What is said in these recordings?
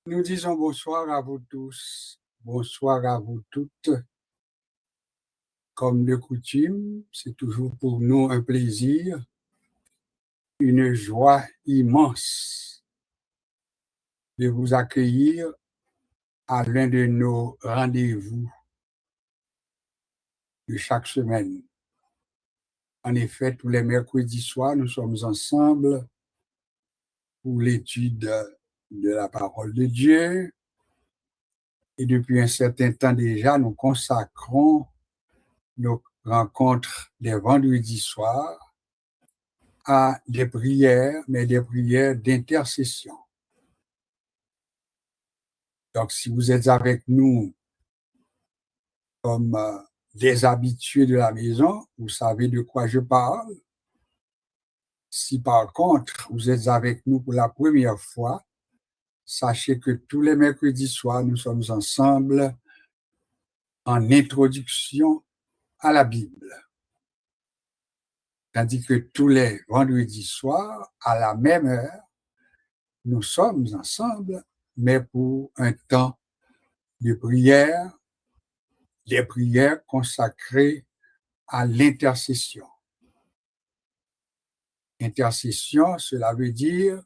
Nous disons bonsoir à vous tous, bonsoir à vous toutes. Comme de coutume, c'est toujours pour nous un plaisir, une joie immense de vous accueillir à l'un de nos rendez-vous de chaque semaine. En effet, tous les mercredis soirs, nous sommes ensemble pour l'étude de la parole de Dieu. Et depuis un certain temps déjà, nous consacrons nos rencontres des vendredis soirs à des prières, mais des prières d'intercession. Donc, si vous êtes avec nous comme des habitués de la maison, vous savez de quoi je parle. Si par contre, vous êtes avec nous pour la première fois, sachez que tous les mercredis soirs, nous sommes ensemble en introduction à la Bible. Tandis que tous les vendredis soirs, à la même heure, nous sommes ensemble, mais pour un temps de prière, des prières consacrées à l'intercession. Intercession, cela veut dire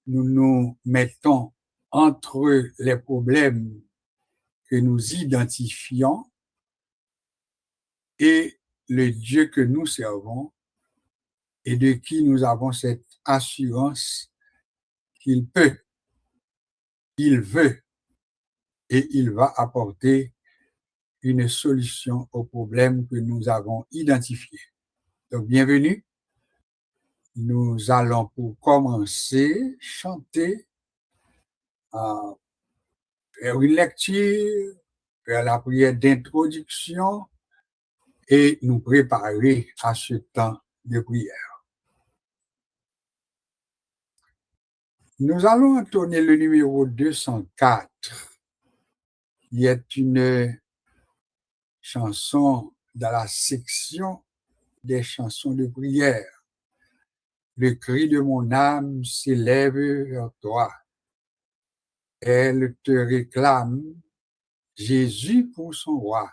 nous nous mettons entre les problèmes que nous identifions et le Dieu que nous servons et de qui nous avons cette assurance qu'il peut, il veut et il va apporter une solution aux problèmes que nous avons identifiés. Donc, bienvenue. Nous allons pour commencer chanter, faire une lecture, faire la prière d'introduction et nous préparer à ce temps de prière. Nous allons entonner le numéro 204, qui est une chanson dans la section des chansons de prière. Le cri de mon âme s'élève vers toi. Elle te réclame, Jésus pour son roi.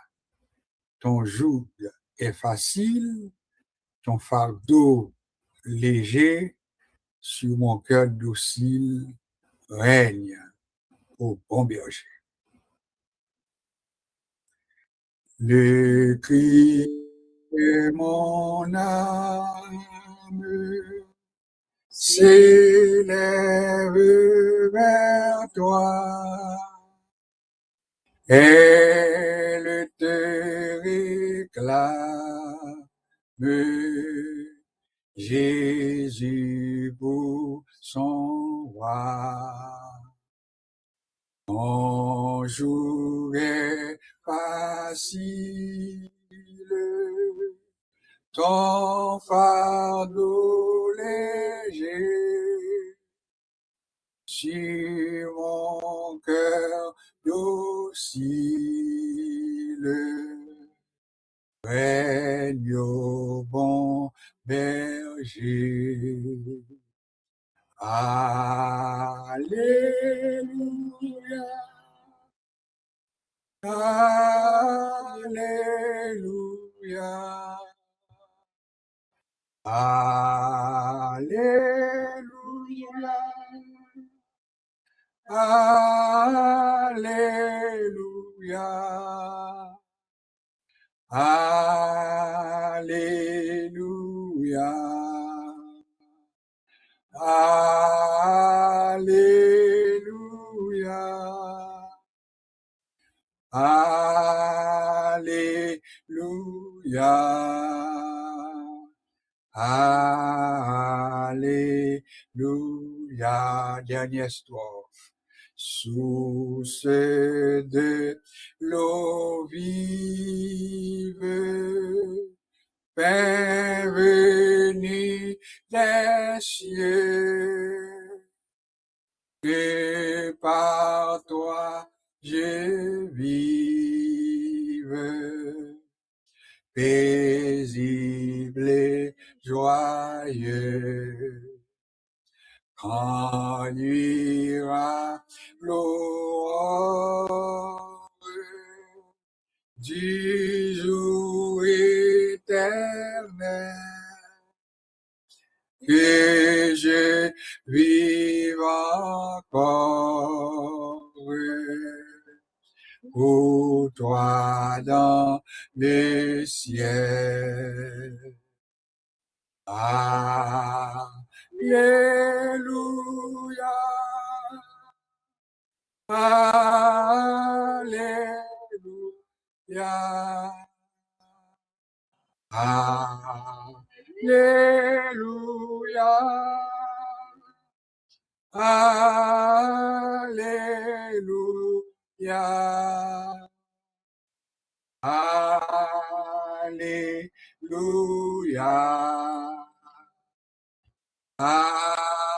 Ton joug est facile, ton fardeau léger, sur mon cœur docile règne au bon berger. Le cri de mon âme s'élève vers toi. Elle te réclame, Jésus pour son roi. Ton jour est facile, ton fardeau léger, sur mon cœur docile, règne au bon berger. Alléluia, Alléluia, Alléluia, Alléluia, Alléluia, Alléluia, Alléluia, Alléluia. Dernière strophe. Source de l'eau vive, pain venu des cieux, que par toi je vive, paisible et joyeux. Quand nuira gloire du jour éternel, que je vive encore pour toi dans le ciel. Alléluia. Alléluia. Alléluia. Alléluia. Alléluia. Alléluia.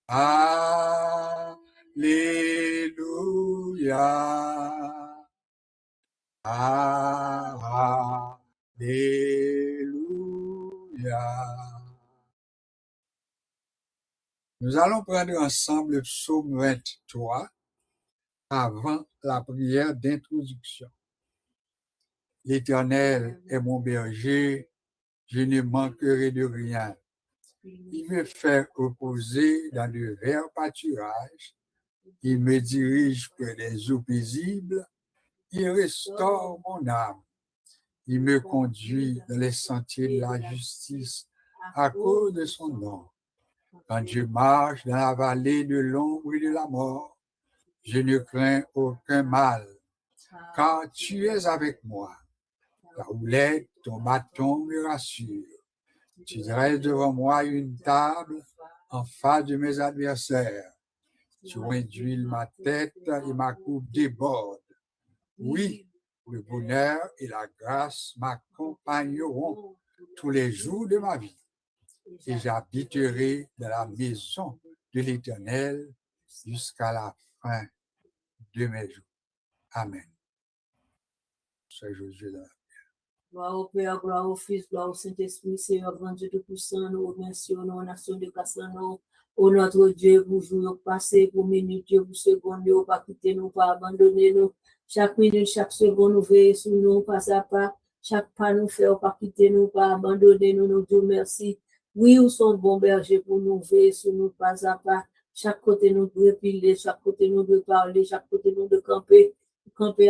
Alléluia. Alléluia. Nous allons prendre ensemble le psaume 23 avant la prière d'introduction. L'Éternel est mon berger, je ne manquerai de rien. Il me fait reposer dans de verts pâturages, il me dirige près des eaux paisibles, il restaure mon âme. Il me conduit dans les sentiers de la justice à cause de son nom. Quand je marche dans la vallée de l'ombre et de la mort, je ne crains aucun mal, car tu es avec moi. Ta houlette, ton bâton me rassure. Tu dresses devant moi une table en face de mes adversaires. Tu réduis ma tête et ma coupe déborde. Oui, le bonheur et la grâce m'accompagneront tous les jours de ma vie. Et j'habiterai dans la maison de l'Éternel jusqu'à la fin de mes jours. Amen. Sois Josué dans la Gloire au Père, gloire au Fils, gloire au Saint-Esprit, Seigneur, grand Dieu Tout-Puissant, nous remercions nos nations de Cassano, ô notre Dieu, pour jour passé, pour minute, pour seconde, nous pas quitter nous, pas abandonner nous. Chaque minute, chaque seconde, nous veillons sur nous, pas à pas. Chaque pas nous fait, pas quitter nous, pas abandonner nous, nous Dieu merci. Oui, nous sommes bons bergers pour nous veiller sur nous, pas à pas. Chaque côté nous doit piler, chaque côté nous doit parler, chaque côté nous doit camper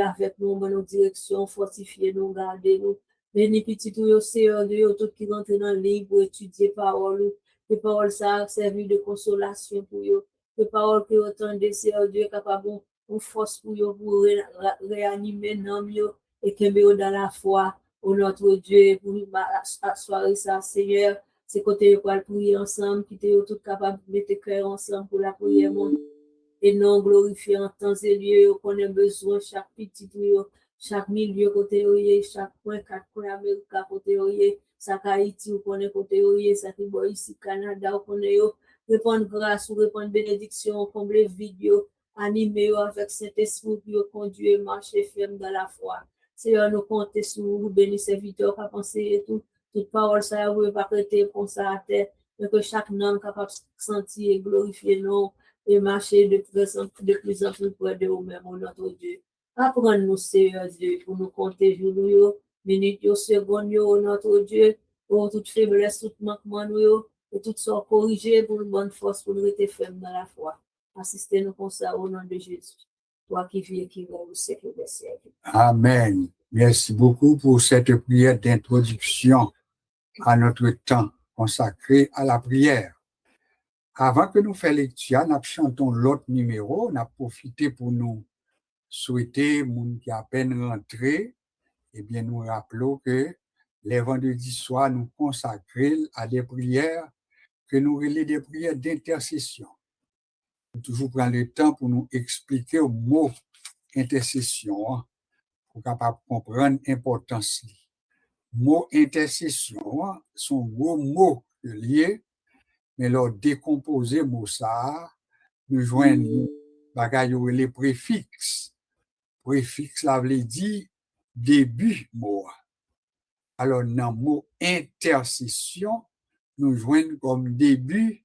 avec nous, dans nos directions, fortifier nous, garder nous. Béni petit tout, Seigneur Dieu, tout qui rentre dans le livre pour étudier parole. Les paroles ça servi de consolation pour eux. Les paroles que vous entendez, Seigneur Dieu, capable de force pour eux, pour réanimer nos mieux et que nous dans la foi. Au notre Dieu, pour nous asseoir ça, Seigneur. C'est côté pour prier ensemble, qui est tout capable de mettre cœur ensemble pour la prière, mon et non glorifier en temps et lieu, qu'on a besoin chaque petit lieu, chaque milieu côté oye, chaque point, 4 points Amérique côté oye, chaque Haïti, ou qu'on est côté oye, chaque ici, Canada, ou qu'on est répondre grâce ou répondre bénédiction, combler vidéo, animer avec cet esprit qui conduit, marcher ferme dans la foi. Seigneur, nous comptons sur vous, bénir serviteurs, qui penser et tout, toute parole, ça, vous ne pas prêter comme ça à terre, mais que chaque homme capable de sentir et glorifier nous, et marcher de plus en plus près de vous-même, notre Dieu. Apprends-nous, Seigneur Dieu, pour nous compter jours, minutes, secondes, notre Dieu, pour toute faiblesse, tout manquement, et tout ça corriger pour une bonne force, pour nous être fermes dans la foi. Assistez-nous comme ça au nom de Jésus. Toi qui vis et qui vas au siècle des siècles. Amen. Merci beaucoup pour cette prière d'introduction à notre temps consacré à la prière. Avant que nous fassions lecture, nous chantons l'autre numéro, nous avons profité pour nous souhaiter, moun qui à peine rentré, eh bien, nous rappelons que les vendredis soirs, nous consacrons à des prières que nous relais des prières d'intercession. Nous toujours prendre le temps pour nous expliquer le mot intercession, pour capable comprendre l'importance. Le mot intercession, sont gros mots liés, mais leur décomposer mot ça, nous joignons les préfixes. Préfixe, ça veut dire début mot. Alors, dans le mot intercession, nous joignons comme début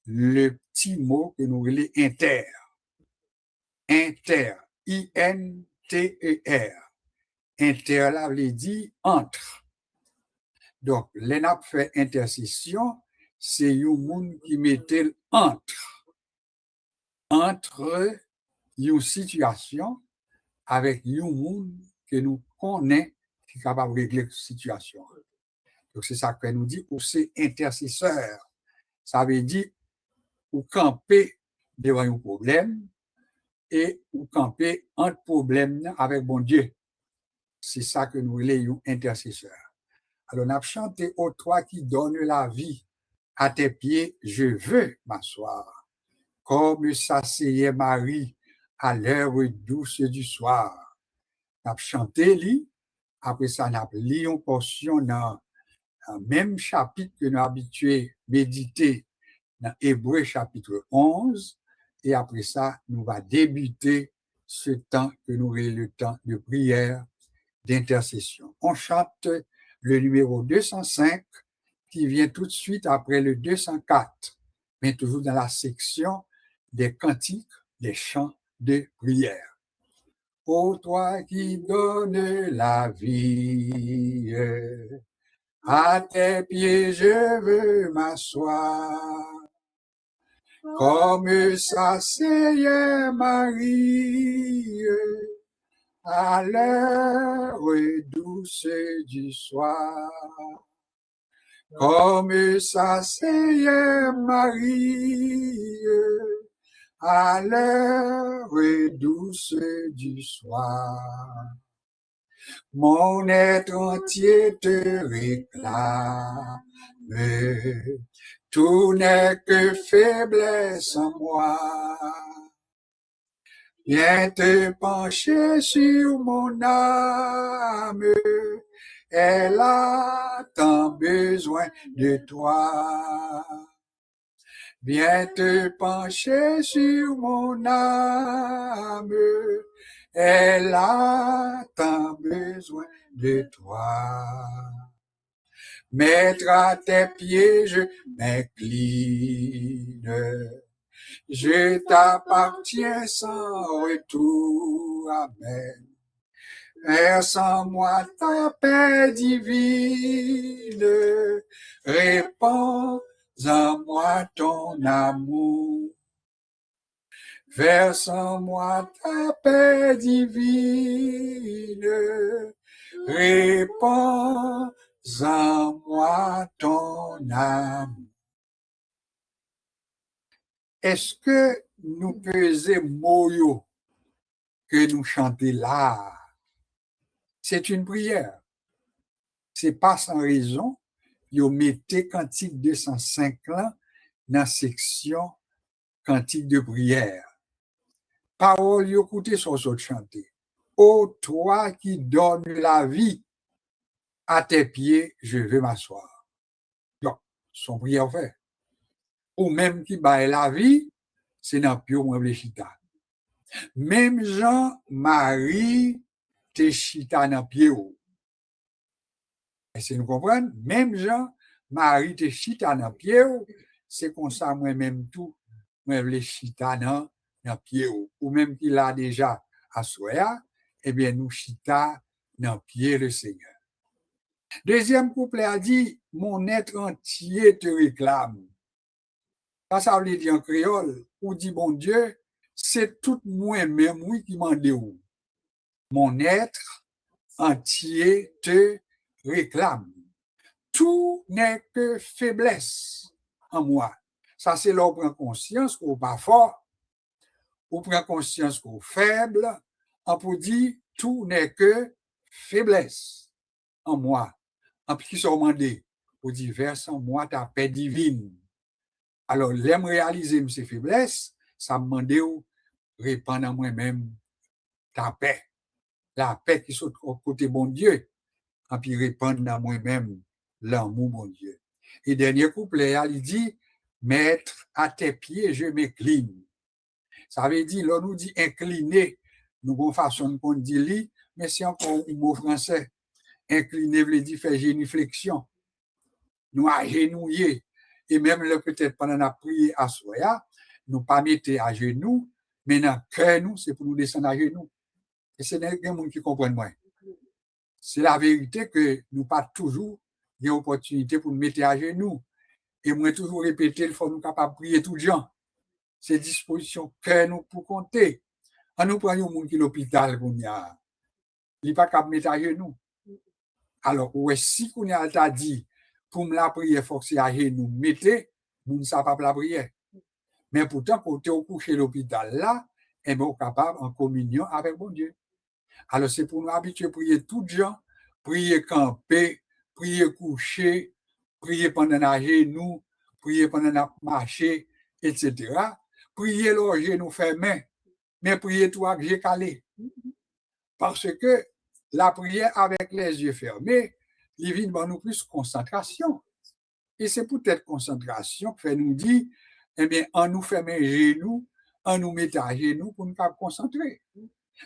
le petit mot que nous voulons inter. Inter, I-N-T-E-R. Inter, là, veut dire entre. Donc, les n'a fait intercession, c'est un monde qui mettait entre une situation avec un monde que nous connaissons qui est capable de régler la situation. Donc, c'est ça que nous dit, ou c'est intercesseur. Ça veut dire, ou camper devant un problème et ou camper entre problèmes avec bon Dieu. C'est ça que nous voulons intercesseur. Alors, on a chanté ô toi qui donne la vie. À tes pieds, je veux m'asseoir. Comme s'asseyait Marie à l'heure douce du soir. On a chanté, lui. Après ça, on a lu une portion dans le même chapitre que nous habitués méditer dans Hébreu chapitre 11. Et après ça, nous va débuter ce temps que nous avons le temps de prière, d'intercession. On chante le numéro 205 qui vient tout de suite après le 204, mais toujours dans la section des cantiques, des chants de prière. Ô toi qui donnes la vie, à tes pieds je veux m'asseoir. Comme s'asseyait Marie à l'heure douce du soir. Comme s'asseyait Marie à l'heure douce du soir. Mon être entier te réclame. Tout n'est que faiblesse en moi. Viens te pencher sur mon âme. Elle a tant besoin de toi. Viens te pencher sur mon âme. Elle a tant besoin de toi. Maître à tes pieds, je m'incline. Je t'appartiens sans retour. Amen. Verse en moi ta paix divine. Répands en moi ton amour. Verse en moi ta paix divine. Répands en moi ton âme. Est-ce que nous pesons moyo que nous chantons là? C'est une prière. C'est pas sans raison. Vous mettez cantique 205 là dans la section cantique de prière. Parole, vous écoutez sur ce chanter. Ô toi qui donnes la vie, à tes pieds, je veux m'asseoir. Donc, son prière fait. Ou même qui baille la vie, c'est dans pio mwen chita. Même Jean-Marie te chita dans pio. Est-ce que nous comprenons? Même Jean-Marie te chita dans pio, c'est comme ça moi-même tout, moi chita dans pio. Ou même qu'il a déjà assoya, eh bien nous chita dans pied le Seigneur. Deuxième couplet a dit, mon être entier te réclame. Ça veut dire en créole, ou dit bon Dieu, c'est tout moi-même oui qui m'en déroule. Mon être entier te réclame. Tout n'est que faiblesse en moi. Ça, c'est là où on prend conscience qu'on n'est pas fort, on prend conscience qu'on est faible, on peut dire tout n'est que faiblesse en moi. En plus, qui sont demandés, on dit verse en moi ta paix divine. Alors, l'aime réaliser ces faiblesses, ça me demande de répandre en moi-même ta paix. La paix qui saute au côté bon Dieu, et puis répandre dans moi-même l'amour bon Dieu. Et dernier couplet, il dit, Maître, à tes pieds, je m'incline. Ça veut dire, là, nous dit incliner, nous avons façon qu'on dit li, mais c'est encore un mot français. Incliner veut dire faire génuflexion. nous agenouiller, et même peut-être pendant la prière à soya, nous pas mettre à genoux, mais dans le cœur, nous, c'est pour nous descendre à genoux. Et c'est des gens qui comprennent moins. C'est la vérité que nous pas toujours des opportunités pour nous mettre à genoux. Et moi, toujours répéter, il faut nous capables de prier tout le gens. C'est disposition cœur nous pour compter. En nous prenons un monde qui est l'hôpital, il n'est pas capable de mettre à genoux. Alors, si on a dit, pour me la prière, il faut que c'est à genoux, mettez, nous ne savons pas la prière. Mais pourtant, quand tu es au coucher l'hôpital là, on est capable en communion avec mon Dieu. Alors, c'est pour nous habituer à prier tout gens, prier camper, prier coucher, prier pendant la genoux, prier pendant la marcher, etc. Prier le genou fermé, mais prier tout avec les calé. Parce que la prière avec les yeux fermés, il vient nous plus concentration. Et c'est peut-être concentration qui fait nous dire, eh bien, on nous ferme les genoux, on nous met à genoux pour nous concentrer.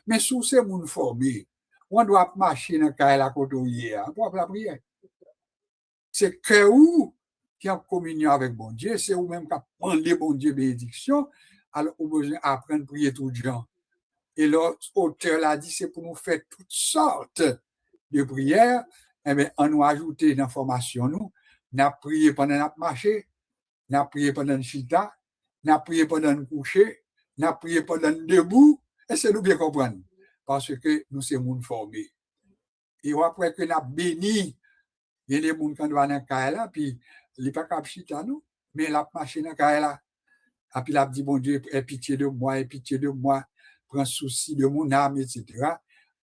Mais sous ces gens formés, on doit marcher dans la côté pour la prière. C'est que où qui en communion avec bon Dieu, c'est où même qui prend les bon Dieu bénédiction, alors on a besoin d'apprendre à prier tout le gens. Et l'auteur l'a dit, c'est pour nous faire toutes sortes de prières. Eh bien, on nous ajoute l'information, nous a prié pendant notre marché, on a prié pendant le chita, on a prié pendant le coucher, on a prié pendant le debout, et c'est nous bien comprendre. Parce que nous sommes formés. Et après que nous avons béni, il y a des gens qui vont dans le cas là, puis il n'est pas capable de chita, nous, mais il a marché dans le cas là. Et puis il a dit, bon Dieu, aie pitié de moi, aie pitié de moi, prends souci de mon âme, etc.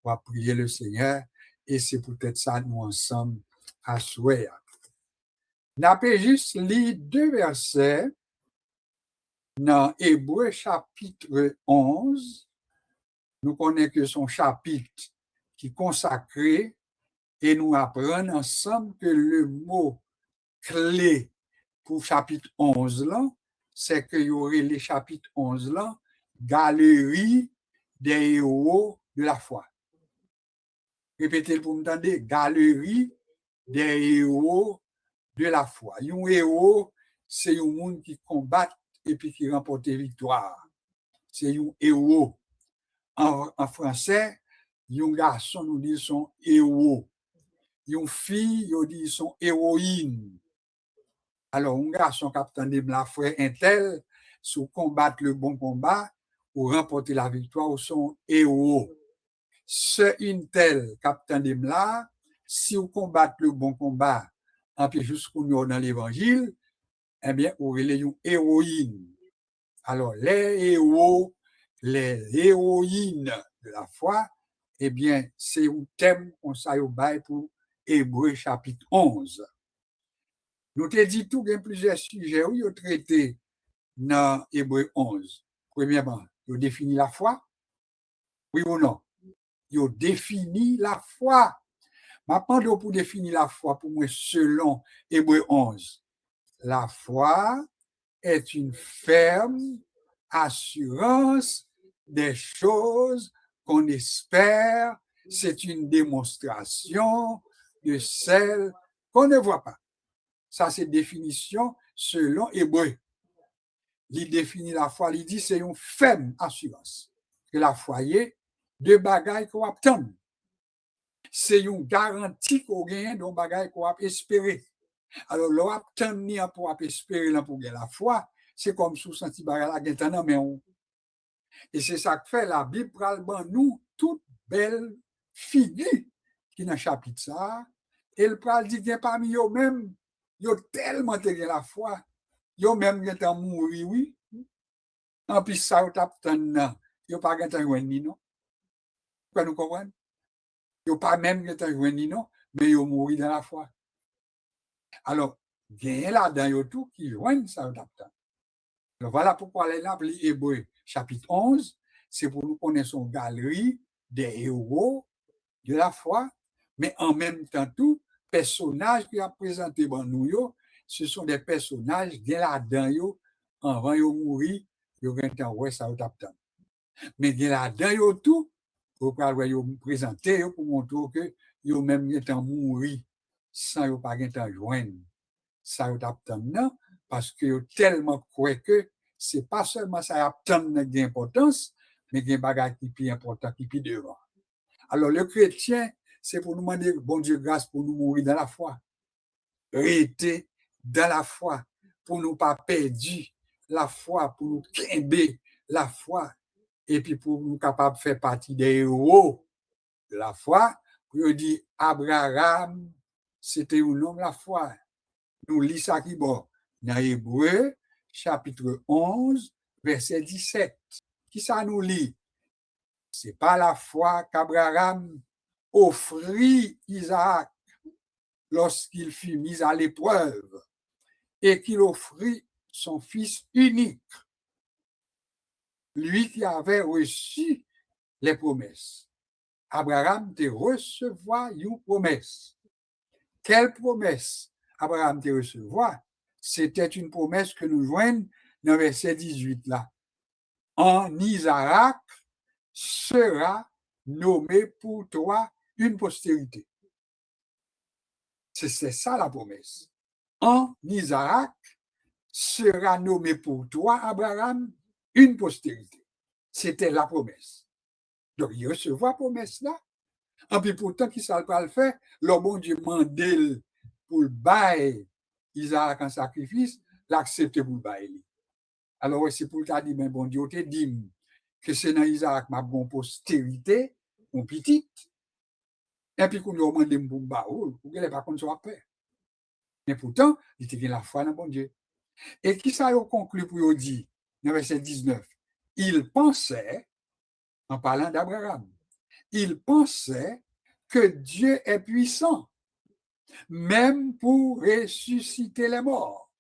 On va prier le Seigneur, et c'est peut-être ça, nous ensemble, à souhait. On a juste lu 2 versets dans Hébreu chapitre 11. Nous connaissons que son chapitre qui est consacré et nous apprenons ensemble que le mot clé pour chapitre 11 là, c'est qu'il y aurait les chapitres 11 là, galerie des héros de la foi. Répétez pour me entendre, galerie des héros de la foi. Un héros, c'est un monde qui combat et puis qui remporte victoire. C'est un héros. En français, un garçon nous dit son héros. Une fille, nous dit son héroïne. Alors, un garçon capitaine de la foi intel, sous combattre le bon combat ou remporter la victoire, ou son héros. Ce intel capitaine de là, si vous combattez le bon combat, en plus jusqu'au dans l'évangile, eh bien, vous avez une héroïne. Alors, les héros, les héroïnes de la foi, eh bien, c'est un thème qu'on s'est pour Hébreu chapitre 11. Nous t'ai dit tout, il y a plusieurs sujets où ils ont traité dans Hébreu 11. Premièrement, ils ont défini la foi. Oui ou non? Ils ont défini la foi. Maintenant, pour définir la foi, pour moi, selon Hébreu 11, la foi est une ferme assurance des choses qu'on espère. C'est une démonstration de celles qu'on ne voit pas. Ça, c'est définition selon Hébreu. Il définit la foi, il dit c'est une ferme assurance que la foi est de bagailles qu'on obtient. C'est une garantie qu'on gagne de bagailles qu'on a espéré. Alors, l'obtenir pour espérer pour la foi, c'est comme sous senti bagaille la mais on. Et c'est ça que fait la Bible pral nous toute belle figure qui dans chapitre ça. Et le pral dit que parmi eux même, ils ont tellement de la foi, ils ont même été mourir, oui. En plus, ça, ils n'ont pas été joindre, non? Vous nous comprenez? Ils n'ont pas même été joindre, non? Mais ils ont mouru dans la foi. Alors, il y a là-dedans tout qui joignent ça. Alors, voilà pourquoi les Hébreux, chapitre 11, c'est pour nous connaître son galerie des héros de la foi, mais en même temps, tout personnages qui a présenté dans nous, ce sont des personnages qui là-dedans, avant de mourir, ils ont ouais ça. Mais là-dedans, tout, pour présenter, pour montrer que ils ont même été mourir sans pas être joindre. ça attend parce que tellement croit que c'est pas seulement ça attend d'importance, mais il y a des bagages qui sont plus importants qui sont devant. Alors le chrétien, c'est pour nous demander bon Dieu grâce pour nous mourir dans la foi. Rester dans la foi pour nous pas perdre la foi, pour nous quimber la foi et puis pour nous capables de faire partie des héros de la foi. Pour dire Abraham, c'était un homme de la foi. Nous lisons ça qui bon dans Hébreu, chapitre 11, verset 17. Qui ça nous lit? C'est pas la foi qu'Abraham offrit Isaac lorsqu'il fut mis à l'épreuve et qu'il offrit son fils unique, lui qui avait reçu les promesses. Abraham te recevoir une promesse. Quelle promesse Abraham te recevoir? C'était une promesse que nous joignons dans verset 18 là. En Isaac sera nommé pour toi une postérité. C'est ça la promesse. En Isaac sera nommé pour toi, Abraham, une postérité. C'était la promesse. Donc, il recevait la promesse là. Et puis pourtant, qui ça va le faire? Le bon Dieu mandé pour le bail Isaac en sacrifice, l'accepter pour le bail. Alors, c'est pour ça dit, mais bon Dieu te dit que c'est dans Isaac ma bonne postérité, mon petit. Et puis, quand on demande pour le bail, pour qu'elle n'ait pas contre son père. Mais pourtant, il était la foi dans bon Dieu. Et qui ça a conclu pour dire, dans verset 19, il pensait, en parlant d'Abraham, il pensait que Dieu est puissant, même pour ressusciter les morts.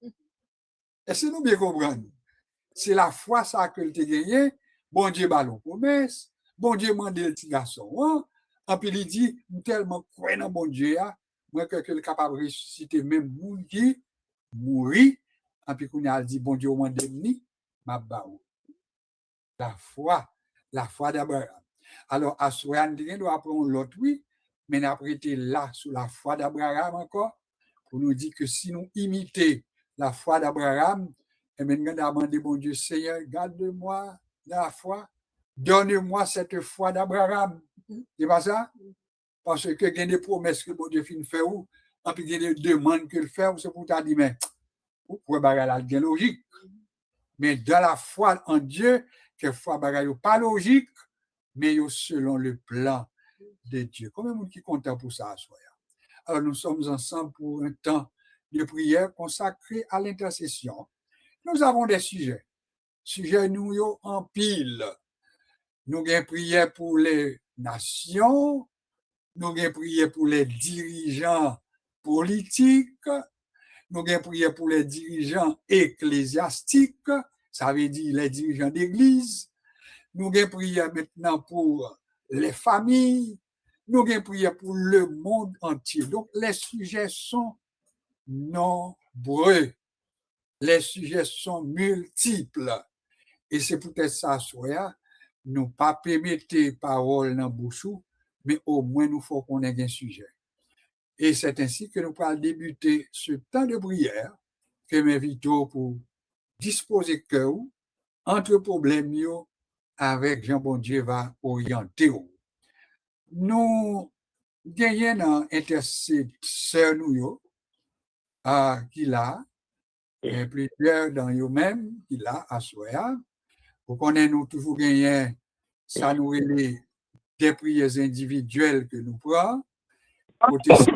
Est-ce que nous bien comprendre? C'est la foi ça que tu as gagné, bon Dieu ballon promesse, bon Dieu mande le petit garçon, et puis il dit, tellement croyant dans bon Dieu, moi que est capable de ressusciter même moun qui mourit, et puis qu'on a dit, bon Dieu mande ni, ma baou. La foi d'Abraham. Alors, à Soyan, nous doit apprendre l'autre, oui, mais nous avons été là sous la foi d'Abraham encore, pour nous dire que si nous imitons la foi d'Abraham, et maintenant, nous avons demandé, bon Dieu, Seigneur, garde-moi dans la foi, donne-moi cette foi d'Abraham. C'est pas ça? Parce que il y a des promesses que bon Dieu fait faire ou, et puis il y a des demandes qu'il fait, c'est pour t'as dit, mais pourquoi bagala est logique? Mais dans la foi en Dieu, quelquefois bagala pas logique, mais selon le plan de Dieu. Combien de monde qui est content pour ça? Alors, nous sommes ensemble pour un temps de prière consacré à l'intercession. Nous avons des sujets. Sujets nous en pile. Nous avons prié pour les nations, nous avons prié pour les dirigeants politiques, nous avons prié pour les dirigeants ecclésiastiques, ça veut dire les dirigeants d'église. Nous avons prié maintenant pour les familles, nous avons prié pour le monde entier. Donc, les sujets sont nombreux. Les sujets sont multiples. Et c'est peut-être ça, soit, nous pas permettre parole dans bouche, mais au moins nous faut qu'on ait un sujet. Et c'est ainsi que nous allons débuter ce temps de prière que m'invite pour disposer cœur entre problèmes avec Jean Bon Dieu va orienter. Nous gagnons un intercesseur nous qui l'a et plusieurs dans eux-mêmes qui l'a à soi. Pour qu'on ait nous toujours gagné ça nous relève des prières individuelles que nous prenons pour tester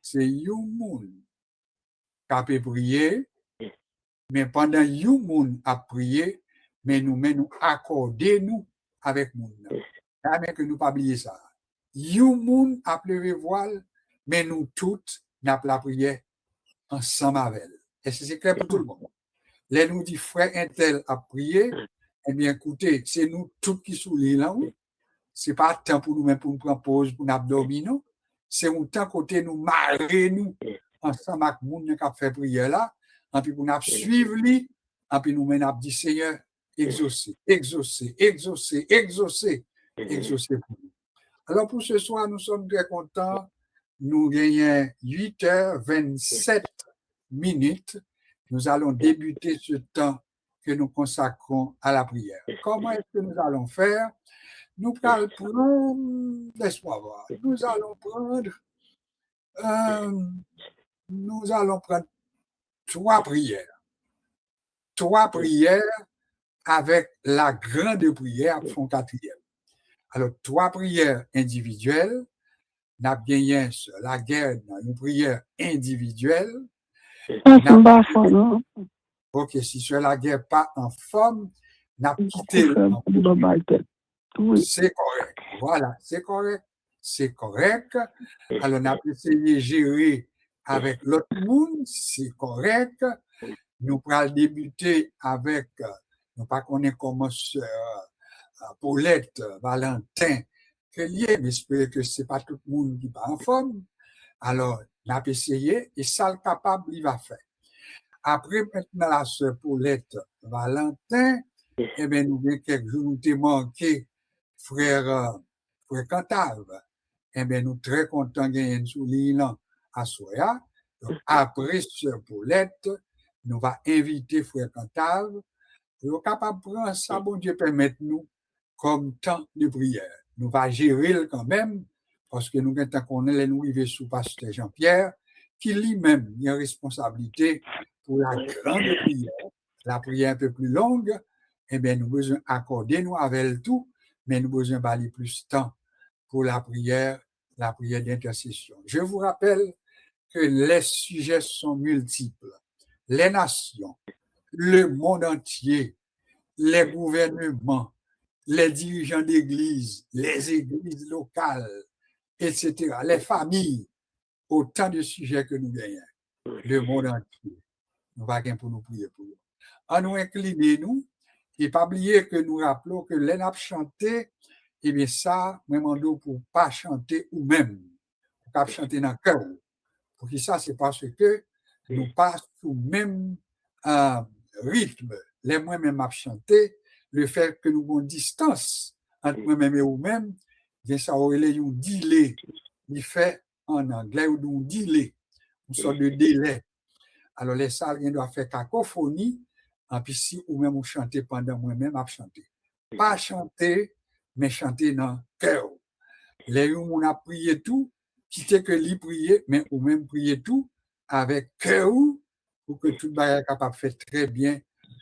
c'est un monde qui a prié, mais pendant un monde a prié, mais nous accorder nous avec le monde. Jamais que nous pas oublier ça. Un monde a pleuré voile, mais nous toutes n'a pas prié ensemble avec elle. Est-ce que c'est clair pour tout le monde? Là, nous dit frère Intel a prié, eh bien écoutez, c'est nous tous qui sont là, oui. C'est pas temps pour nous-mêmes pour nous prendre pause, pour nous abdominer. C'est un temps côté nous marrer nous ensemble avec le monde qui a fait prière là, et puis pour nous suivre lui, et puis nous avons dit Seigneur, exaucer, exaucer, exaucer, exaucer, exaucer pour nous. Alors, pour ce soir, nous sommes très contents. Nous gagnons 8h27 minutes. Nous allons débuter ce temps que nous consacrons à la prière. Comment est-ce que nous allons faire? Nous allons prendre, laisse-moi voir, nous allons prendre trois prières. Trois prières avec la grande prière pour son quatrième. Alors, trois prières individuelles. N'a gagné la guerre dans une prière individuelle. Ok, si sur la guerre pas en forme, n'a quitté. C'est correct. Voilà, c'est correct. C'est correct. Alors, on a essayé de gérer avec l'autre monde, c'est correct. Nous allons débuter avec, nous pas connaître comment Paulette, Valentin, que lié, mais j'espère que c'est pas tout le monde qui est en forme. Alors, on a essayé et ça le capable, il va faire. Après, maintenant, la sœur Paulette, Valentin, eh bien, nous avons quelques jours, nous avons manqué frère Cantave. Eh bien, nous sommes très contents de gagner sous l'île à Soya. Donc, après sœur Paulette, nous va inviter frère Cantave pour être capable de prendre ça, bon Dieu, permettre-nous comme temps de prière. Nous va gérer quand même, parce que nous avons qu'on est nous arriver sous pasteur Jean-Pierre, qui lui-même a une responsabilité pour la grande prière, la prière un peu plus longue. Eh bien, nous avons besoin d'accorder nous avec le tout, mais nous avons besoin d'aller plus de temps pour la prière d'intercession. Je vous rappelle que les sujets sont multiples. Les nations, le monde entier, les gouvernements, les dirigeants d'église, les églises locales, etc., les familles, autant de sujets que nous gagnons. Le monde entier. Nous va gagner pour nous prier pour eux. En nous incliner, nous, et pas oublier que nous rappelons que les nappes chanter, eh bien ça, même en nous pour pas chanter ou même, pour pas chanter dans le cœur. Pour qui ça, c'est parce que nous passons sous même rythme. Les moi-même à chanter, le fait que nous avons une distance entre moi-même et vous-même, bien ça aurait un delay. Il fait en anglais ou un delay, une sorte de délai. Alors les salles doivent faire cacophonie, et puis si ou même vous chantez pendant moi-même à chanter. Pas chanter, mais chanter dans le cœur. Les gens on a prié tout, quitter que lui prier, mais ou même prier tout avec cœur pour que tout le monde soit capable de faire très bien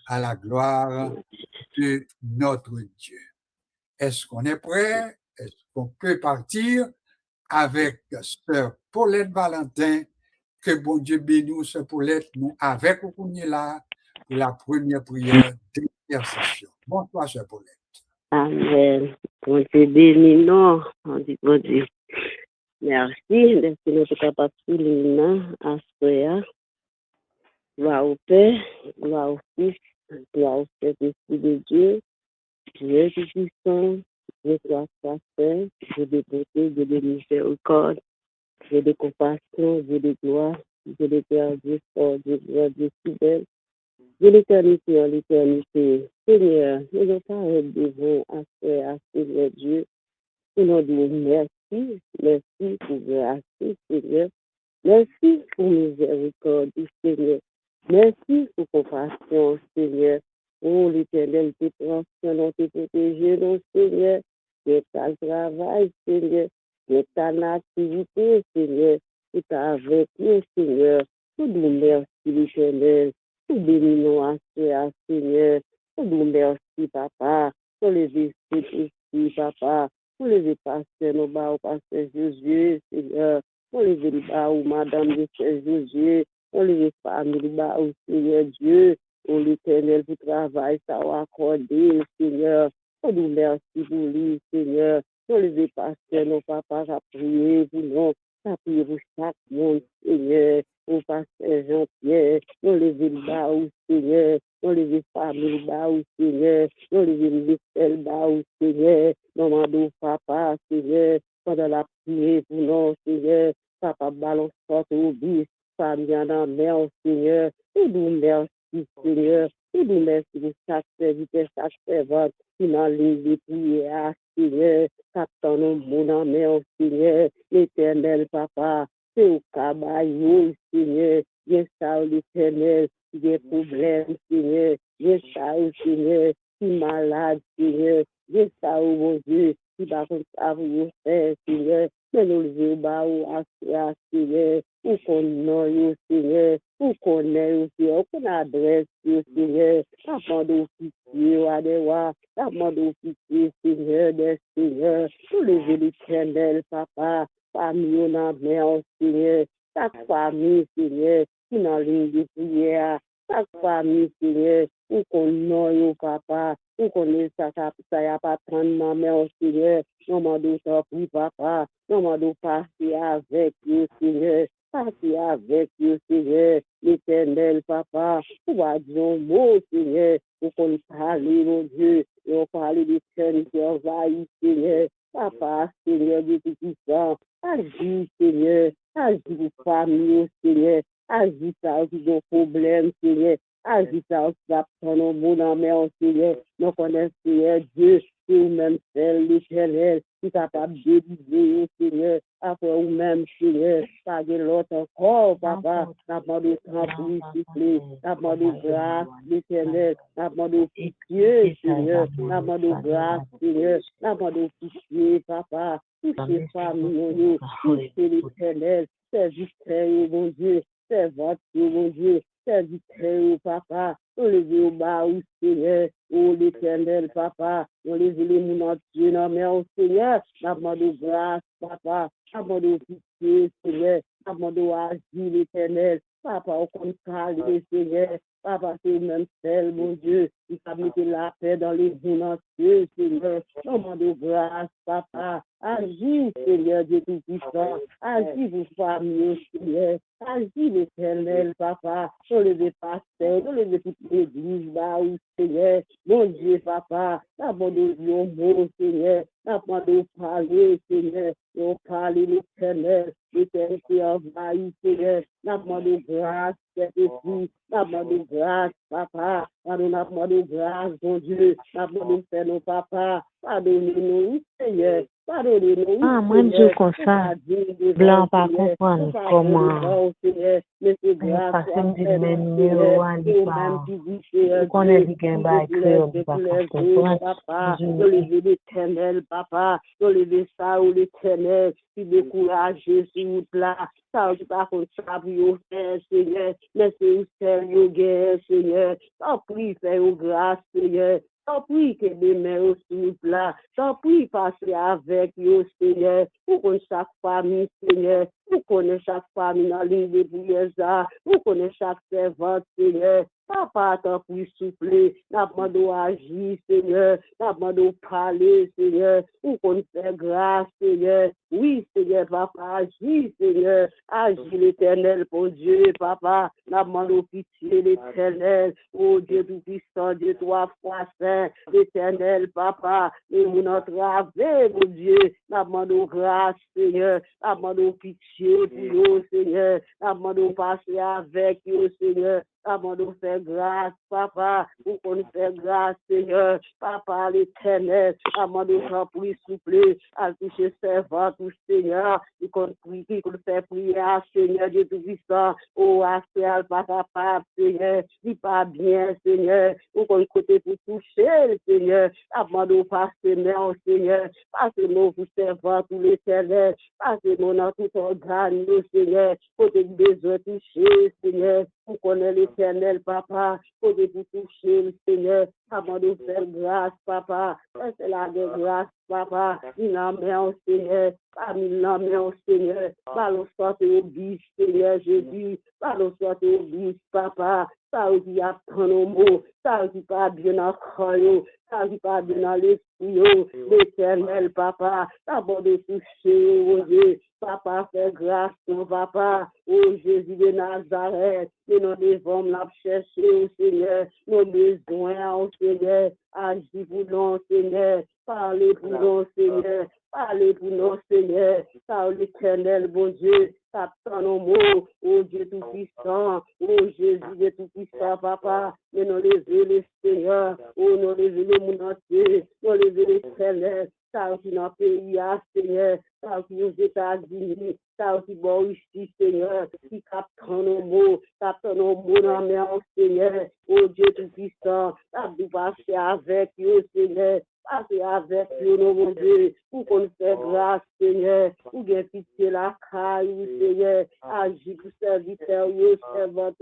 à la gloire de notre Dieu. Est-ce qu'on est prêt? Est-ce qu'on peut partir avec sœur Paulette Valentin? Que bon Dieu bénisse sœur Paulette, nous avec au premier là pour la première prière d'intercession. Bonsoir sœur Paulette. Amen. Bon Dieu béni, non. On dit bon Dieu. Merci d'être notre capable de à Soya. Gloire au Père, gloire au Fils, gloire au Saint-Esprit de Dieu. Dieu qui puissant, Dieu qui a fait, Dieu de beauté, Dieu de miséricorde, Dieu de compassion, Dieu de gloire, Dieu de Père, Dieu fort, Dieu de Dieu fidèle, Dieu l'éternité en l'éternité. Seigneur, nous n'avons pas devant à faire, Seigneur Dieu. Nous nous disons merci, merci pour grâce, Seigneur. Merci pour miséricorde, Seigneur. Merci pour compassion, Seigneur. Oh, l'Éternel, te prend soin, te protéger, non, Seigneur. De ta travail, Seigneur. De ta activité, Seigneur. De ta avec nous, Seigneur. Nous nous merci, l'Éternel. Nous bénissons à toi, Seigneur. Nous nous merci, Papa. Pour les esprits aussi, Papa. Pour les pasteurs, nos bas au pasteur Jésus, Seigneur. On les veut bas ou Madame de Jésus, on les veut famille bas au Seigneur Dieu, on l'Éternel pour travail, ça va accorder, Seigneur. On nous merci pour lui, Seigneur. On les veut passer, nos papas, à prier pour nous, à prier pour chaque monde, Seigneur. Au pasteur Jean-Pierre, on les veut bas au Seigneur. On les veut famille bas au Seigneur. On les veut ministère bas au Seigneur. Demandons papa, Seigneur, pendant la prière pour nous, Seigneur. Papa, balance au bis, famille en mer, Seigneur. Et nous merci, Seigneur. Et nous merci pour chaque serviteur, chaque servante qui m'a ligne de prière, Seigneur. Satan, mon amour, Seigneur, l'éternel, papa, c'est au cabaillot, Seigneur, yes, ça, l'éternel, des problèmes, Seigneur, yes, ça, Seigneur, qui malade, Seigneur, yes, ça, mon Dieu, qui va comme ça, vous faire, Seigneur, mais nous le voulons, Seigneur, ou qu'on a, Seigneur, ou qu'on est, Seigneur, qu'on adresse, Seigneur, la demande officier, Adewa, la demande officier, Seigneur, des Seigneur, nous lever l'éternel, papa, famille, on a bien, Seigneur, chaque famille, Seigneur, qui n'a ligne de prière, chaque famille, Seigneur, ou qu'on a, papa, ou qu'on est ça y a pas prendre main, Seigneur, non, m'a dit ça, papa, non, m'a dit passer avec vous, Seigneur, passer avec vous, Seigneur, l'éternel, papa, pour dire un mot, Seigneur, pour qu'on parle, mon Dieu, et on parle d'éternité envahie, Seigneur, papa, Seigneur, de tout puissant, agis, Seigneur, agis pour famille, Seigneur, agis ça, des problèmes, Seigneur, agis ça, ça prend un bon amour, Seigneur, nous connaissons, Seigneur, Dieu, c'est vous-même, seul, l'éternel, qui est capable de délivrer, Seigneur, après vous-même, Seigneur, pas de l'autre encore, papa, n'a pas de temps pour s'il plaît, n'a pas de grâce, l'éternel, n'a pas de pitié, Seigneur, n'a pas de grâce, Seigneur, n'a pas de pitié, papa, touchez famille, touchez l'éternel, serviteur, mon Dieu, servante, mon Dieu, serviteur, papa, on les veut au bas, Seigneur, oh l'éternel, papa, on les veut les mounons, Dieu, non, mais au Seigneur, n'a pas de grâce, papa, n'a pas de pitié, Seigneur, n'a pas de agir, l'éternel, papa, au contraire, Seigneur, papa, c'est même seul, mon Dieu, il a mis la paix dans les mounons, Dieu, Seigneur, non, pas de grâce, papa, agis, Seigneur, Dieu tout-puissant, agis, vous famille, Seigneur, agis, l'éternel, papa, on les veut passer, on les veut toute l'église, là, où, Seigneur, mon Dieu, papa, la bonne Dieu, mon Seigneur, la bonne parler, Seigneur, on parle l'éternel, l'éternel qui envahit, Seigneur, la bonne grâce, c'est ici, la bonne grâce, papa, pardon, la bonne grâce, mon Dieu, la bonne faire nos papa, pardonnez-nous, Seigneur, pardonnez-nous, Ah, moi, je comme ça, blanc, pas comprendre comment. mais c'est Il grâce, passe me dit le numéro, il parle. Il connaît dit qu'il va écrire, il va pas comprendre. Papa, de lever l'éternel, papa, de lever ça ou l'éternel, qui découragé sur route là, ça ou pas comme ça pour vous faire, Seigneur, mais c'est où sérieux, guerre, Seigneur, t'en prie, fais aux grâce, Seigneur, t'en prie que des mains au route là, t'en prie passer avec vous, Seigneur, pour qu'on chaque famille, Seigneur, pour qu'on chaque famille dans l'île de prière, pour qu'on chaque servante, Seigneur, papa, t'en prie, souffler, n'a pas d'agir, Seigneur, n'a pas de parler, Seigneur, pour qu'on fait grâce, Seigneur, oui, Seigneur, papa, agis, Seigneur, agis l'éternel, pour Dieu, papa, n'a pas de pitié, l'éternel, oh Dieu tout-puissant, Dieu trois fois saint, l'éternel, papa, et mon entravé, mon Dieu, n'a pas de grâce, Seigneur, n'a pas de pitié pour nous, Seigneur, n'a pas de passer avec nous, Seigneur, avant de faire grâce, papa, pour qu'on fait grâce, Seigneur, papa l'éternel, avant de faire prier, souffler, à toucher servant, tout Seigneur, et qu'on prie, qu'on fait prière, Seigneur, Dieu tout-puissant, oh, Astel, pas capable, Seigneur, dis pas bien, Seigneur, pour qu'on côté pour toucher, Seigneur, avant de passer, non, Seigneur, passer nos servants, tout l'éternel, passer mon dans tout organe, Seigneur, côté besoin toucher, Seigneur, pour connaître l'éternel, papa, pour de vous toucher, le Seigneur, avant de faire grâce, papa, c'est la grâce, papa, il en met au Seigneur, il en met au Seigneur, ballon sortez au bis, Seigneur Jésus, ballon sortez au bis, papa, ça aussi apprend nos mots, ça aussi pas bien en croyant, ça aussi pas bien dans l'esprit, l'éternel, papa, d'abord de toucher, oh Dieu, papa, fais grâce, mon papa, oh Jésus de Nazareth, et nous devons la chercher, au Seigneur, nos besoins, au Seigneur, agis pour nous, Seigneur, parlez pour nous, Seigneur, parlez pour nous, Seigneur, par l'éternel, bon Dieu, t'attends nos mots, oh Dieu tout-puissant, oh Jésus de tout-puissant, papa, et nous lever le Seigneur, oh nous lever le monde entier, nous lever l'Éternel, ça qui dans le pays, Seigneur, ça qui aux États-Unis, ça qui bon ici, Seigneur, qui capte nos mots, capte nos mots dans la main, Seigneur, oh Dieu Tout-Puissant, ça doit passer avec eux, Seigneur, passer avec eux, mon Dieu, pour qu'on fait grâce, Seigneur, pour bien pitié la caille, Seigneur, agis pour serviteur, servant,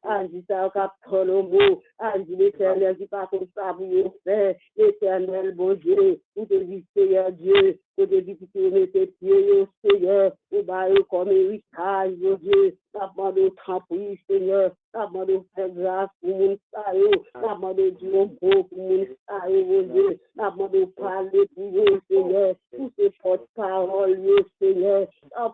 agis ça, capte nos mots, agis l'Éternel, qui pas comme ça, pour nous faire, l'Éternel, bon Dieu, pour te dire, Seigneur Dieu, pour te dire, pour te mettre tes pieds, Seigneur, pour bailler comme héritage, mon Dieu, la bande au tremplin, Seigneur, la bande au faire grâce pour mon saillot, la bande au Dieu beau pour mon saillot, mon Dieu, la bande au parler pour vous, Seigneur, pour ces porte-paroles, Seigneur,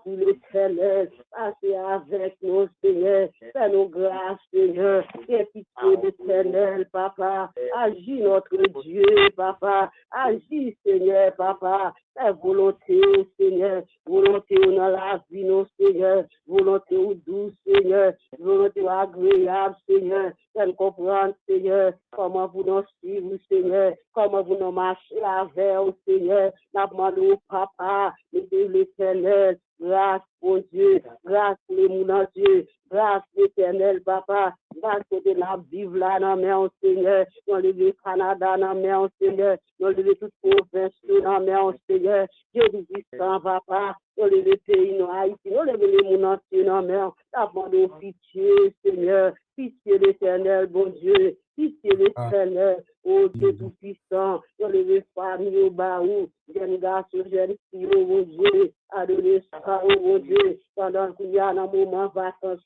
pour l'Éternel, passez avec nous, Seigneur, fais-nous grâce, Seigneur, et pitié l'Éternel, Papa, agis notre Dieu, Papa, agis, Seigneur, Papa, ta volonté, Seigneur, volonté dans la vie, non, Seigneur, volonté douce, Seigneur, volonté agréable, Seigneur, fais-nous comprendre, Seigneur, comment vous nous suivre, Seigneur, comment vous nous marcher avec, Seigneur, la demande Papa, l'Éternel, grâce, mon Dieu, grâce pour les moulins, Dieu, grâce l'Éternel, Papa, grâce de la Bible là, dans main, Seigneur, dans le Canada, dans main, Seigneur, dans le toute province, dans main, Seigneur, Dieu du puissant, Papa, dans le pays, dans Haïti, dans le moulins, dans main, la bande pitié, Seigneur, pitié l'Éternel, bon Dieu, pitié l'Éternel, oh Dieu tout-puissant, dans les familles au baou, jeunes garçons, jeunes filles, oh mon Dieu, adolescents, oh mon Dieu, pendant qu'il y a un moment vacances,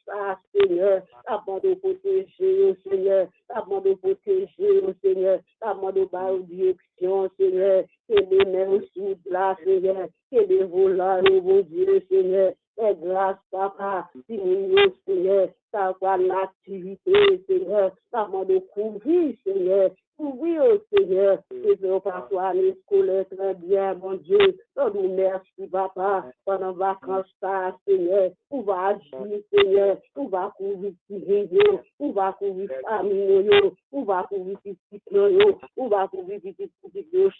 Seigneur, la bande protéger, oh Seigneur, la bande protéger, oh Seigneur, la bande baou direction, Seigneur, et les mains sous là, Seigneur, et les volants, oh mon Dieu, Seigneur, et grâce, Papa, si nous, Seigneur, ça va l'activité, Seigneur, ça va nous couvrir, Seigneur, couvrir, Seigneur, que nous passons l'année scolaire très bien, mon Dieu, nous merci, Papa, pendant les vacances, Seigneur, on va agir, Seigneur, on va couvrir les on va couvrir les familles, on va couvrir les petits, on va couvrir les petits,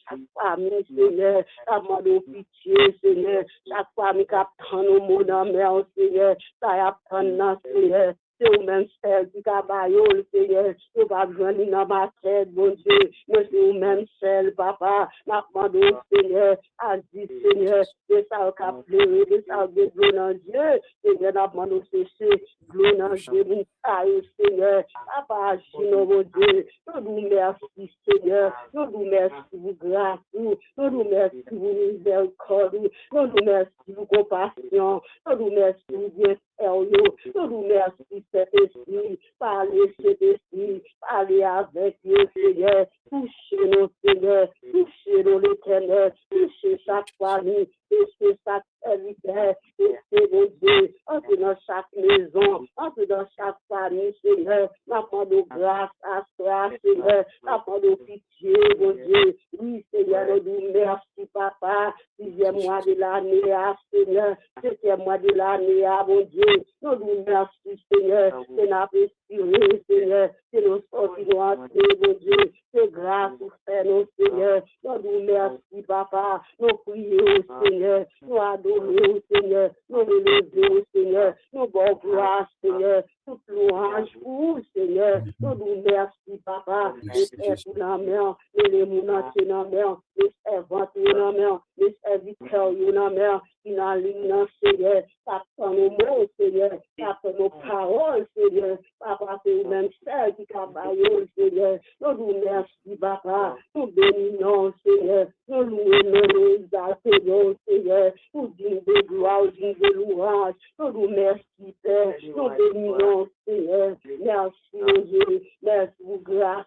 chaque famille, Seigneur, ça m'a de pitié, Seigneur, chaque famille qui attend nos mots dans la mer, Seigneur, ça attend, Seigneur, c'est au même celle du cabayol, Seigneur, tu vas venir dans ma tête, mon Dieu, mais c'est au même celle, Papa, ma demande, Seigneur, a dit, Seigneur, c'est ça qui a pleuré, c'est ça qui a pleuré dans Dieu, Seigneur, n'a pas nous cesser, pleuré dans Dieu, mon taille, Seigneur, Papa, agis, mon Dieu, nous merci, Seigneur, nous merci pour grâce, nous merci pour miséricorde, nous merci pour compassion, nous merci pour bien faire, nous merci, cet esprit, parlez cet esprit, parlez avec nous, Seigneur, touchez-nous, Seigneur, touchez-nous, l'Éternel, touchez chaque famille, touchez chaque serviteur, touchez mon Dieu, entre dans chaque maison, entre dans chaque famille, Seigneur, n'apprends de grâce à toi, Seigneur, n'apprends de pitié, mon Dieu, oui, Seigneur, nous disons merci, Papa, 6e mois de l'année, Seigneur, 7e mois de l'année, mon Dieu, nous disons merci, Seigneur, c'est notre esprit, Seigneur, c'est nos sorties, nous entrer, mon Dieu, c'est grâce pour faire nos Seigneur, nous disons merci, Papa, nous prions, Seigneur, nous adorons, Seigneur, nous élevons, Seigneur, nous bon gloire, Seigneur, toute louange pour vous, Seigneur, nous disons merci, Papa, les pères pour la main, les mounants dans la main, les servantes dans la main, les serviteurs dans la main, qui dans l'île, Seigneur, ça prend nos mots, Seigneur, ça prend nos paroles, Seigneur, Papa, c'est le même seul qui travaille, Seigneur, nous nous merci, Papa, nous bénissons, Seigneur, nous louons, nous exaltons, Seigneur, nous disons de gloire, nous disons de louange, nous nous merci, Père, nous bénissons, Seigneur, merci, mon Dieu, merci pour grâce,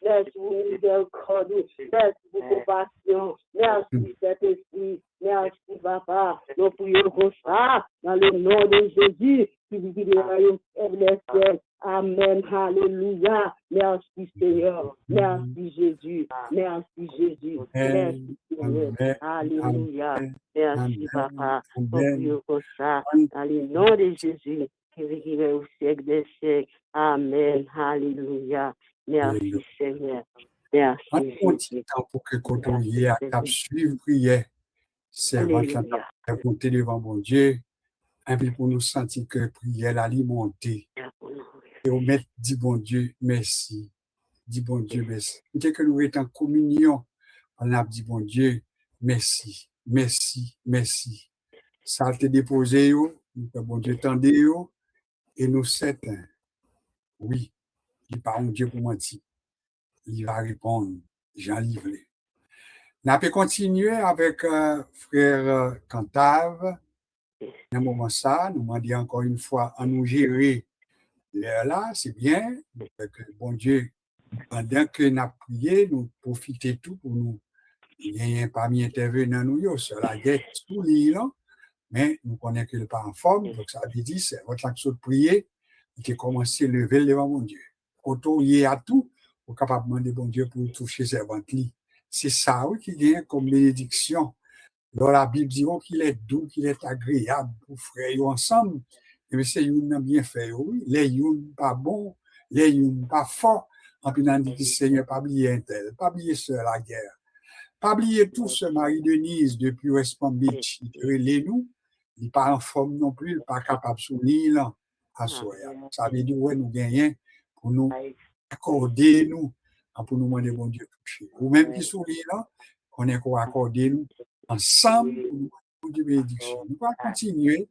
merci pour miséricorde, merci pour compassion, merci, Saint-Esprit, merci, Papa, nous prions comme ça, dans le nom de Jésus, qui vit dans le royaume des cieux. Amen, alléluia. Merci Seigneur, merci Jésus, merci Jésus, merci Seigneur, alléluia. Merci Papa, nous prions comme ça, dans le nom de Jésus, qui vit au siècle des siècles. Amen, alléluia. Merci Seigneur. Merci, En un petit Jésus. temps pour que côtoyer à cap suivre prière, c'est votre Alléluia. compter devant mon Dieu, et puis pour nous sentir que prière l'alimenté. Et on met, dit bon Dieu, merci. Dit bon Dieu, merci. Dès que nous sommes en communion, on a dit bon Dieu, merci, merci, merci. Ça a été déposé, bon Dieu, tendez, et nous c'est oui, il n'est pas un Dieu pour mentir. Il va répondre, j'en livre. On peut continuer avec frère Cantave. À un moment ça, nous demandons encore une fois à nous gérer l'heure là, c'est bien. Que, bon Dieu, pendant que nous avons prié, nous profitons tout pour nous. Il y a parmi intervenants, nous, sur la guerre sous l'île, mais nous connaissons que le pas en forme, donc ça veut dire c'est votre action de prier qui commence à lever devant mon Dieu. Autant il y a tout, vous êtes capable de demander bon Dieu pour toucher ses ventres. C'est ça oui, qui vient comme bénédiction. Dans la Bible dit qu'il est doux, qu'il est agréable pour frères ensemble. Et c'est une bien fait, oui. Les une pas bon, les une pas fort. En puis, on dit que Seigneur, pas oublier un tel, pas oublier ceux la guerre. Pas oublier tout ce Marie-Denise depuis West Palm Beach. Il nous, il n'est pas en forme non plus, il n'est pas capable de soutenir à soi. Ça veut dire, ouais, nous gagnons pour nous accorder, nous, pour nous demander bon Dieu toucher. Ou même qui sourit là, on est pour accorder nous ensemble pour nous demander de bénédiction. Nous allons continuer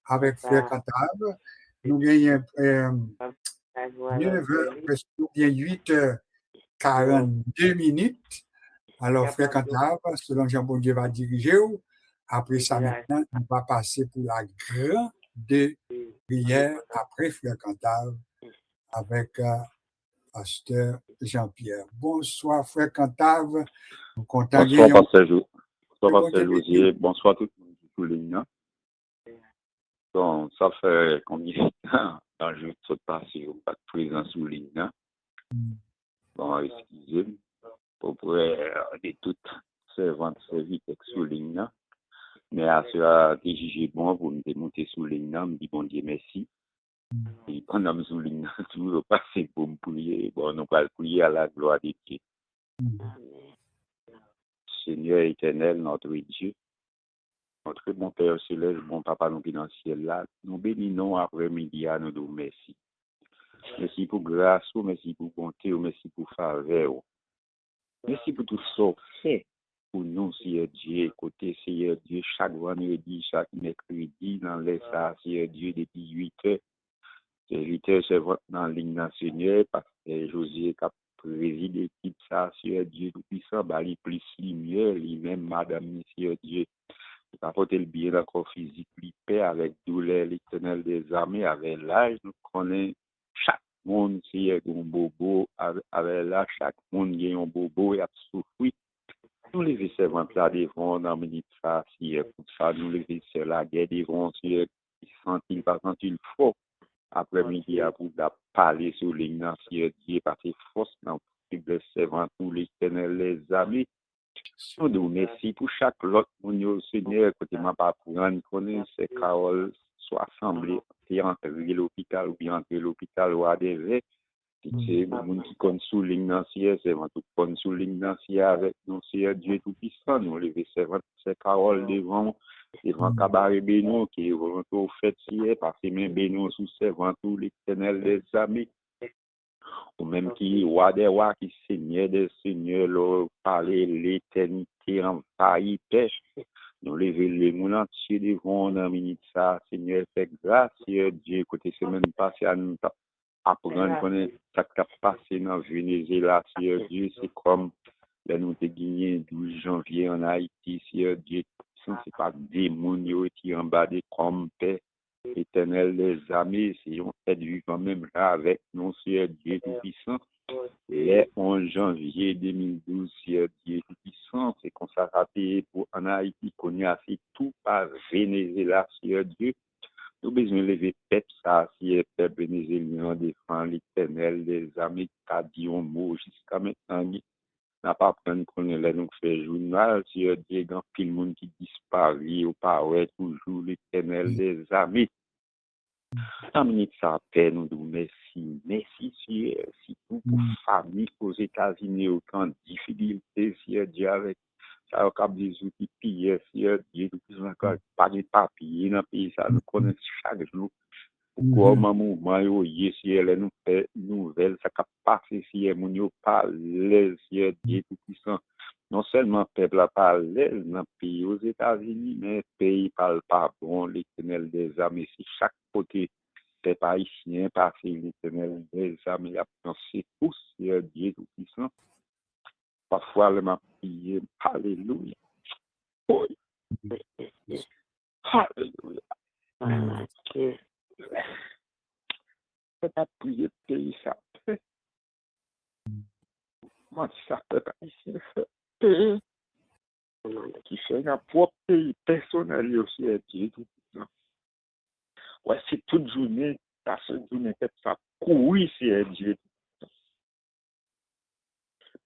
avec Frère Cantave. Nous gagnons 9h, presque bien 8h42 minutes. Alors, Frère Cantave, selon Jean-Bon Dieu va diriger. Après ça, maintenant, on va passer pour la grande prière après Frère Cantave avec Pasteur Jean-Pierre. Bonsoir, Frère Cantave. Bonsoir, Pasteur Josier. Bonsoir, tout le monde. Donc, ça fait combien de temps quand je suis passé au pas de présence sous ligne? Bon, excusez-moi. Pour de toutes servantes servies sous ligne. Mais à cela, j'ai jugé bon pour me démonter sous ligne. Je me dis, bon Dieu, merci. Et pendant que je suis ligne, toujours passé pour me prier. Bon, nous allons prier à la gloire de Dieu. Seigneur éternel, notre Dieu, notre bon Père céleste, bon Papa nous qui dans le ciel là, nous bénissons après-midi à nous dire merci. Merci pour grâce, merci pour bonté, merci pour faveur. Merci pour tout ça fait pour nous, Seigneur Dieu, côté Seigneur Dieu, chaque vendredi, chaque mercredi, dans les ça, Seigneur Dieu, depuis 8h. C'est 8h, c'est votre dans la ligne Seigneur, parce que José qui préside l'équipe, ça, Seigneur Dieu, tout puissant, bah, les plus lumière, lui-même, Madame, Seigneur Dieu. Apporter le bien encore physique, paix avec douleur, l'éternel des armées, avec l'âge, nous connaissons chaque monde, c'est un bobo, avec l'âge, chaque monde qui a un bobo et a souffert. Nous les servants là devant, dans le minute ça, si pour ça, nous les servants la guerre devant, si ils sentent, pas sentent il faut. Après-midi, pour parler sur les nations, Dieu, parce que force dans le servant, tous les éternels, les amis. Nous merci pour chaque autre monde, Seigneur, côté ma pas pour nous connaître ces Carole soit assemblée et entrer l'hôpital ou bien entrer l'hôpital ou à des c'est le monde qui compte sous l'ignancier, c'est vraiment tout compte sous l'ignancier avec nous, c'est Dieu tout puissant, nous lever ces Carole devant cabaret bénon qui est au fait si parce que même bénon sous servant tous l'éternel des amis. Ou même qui roi des rois, qui seigneur des seigneurs, leur parler l'éternité en failli pêche. Nous lever le monde entier devant dans minute ça, Seigneur, fait grâce, Dieu, côté semaine passée, à nous apprendre qu'on est ça qui a passé dans Venezuela, Seigneur Dieu, c'est comme là nous te gagné 12 janvier en Haïti, Seigneur Dieu, c'est pas des gens qui en bas des comptes. Éternel des amis, si on fait vivant même là avec nous, Seigneur Dieu Tout-Puissant, le 11 janvier 2012, Seigneur Dieu Tout-Puissant, c'est consacré pour en Haïti, qu'on a fait tout par Venezuela, Seigneur Dieu. Nous avons besoin de lever tête, ça, Seigneur Père vénézuélien, défend l'éternel des amis, qui a dit un mot jusqu'à maintenant. N'a pas prendre qu'on est nous fait journal, Seigneur Dieu, dans tout le monde qui disparaît, au pas toujours l'éternel des amis. En minute, ça paix, nous disons merci. Merci, si pour famille aux États-Unis, autant de difficultés, si Dieu avec ça, au cap des outils, puis si Dieu, nous encore pas de papier dans le pays, ça nous connaît chaque jour. Pourquoi, maman, si elle nous fait nouvelle, ça cap passer, si elle nous parle, si Dieu tout puissant. Non seulement le peuple pas l'aise dans le pays aux États-Unis, mais le pays parle pas bon, l'Éternel des armées, si chaque côté, c'est pas haïtien, parce que l'Éternel des armées a pensé tous, c'est Dieu tout puissant. Parfois, le m'a prié, alléluia. Oui. Alléluia. C'est pas prier le pays, ça fait. Moi, ça fait pas ici, qui fait un propre pays personnel aussi, Dieu tout puissant. Ouais, c'est toute journée, la seule journée, peut-être ça courir, c'est Dieu.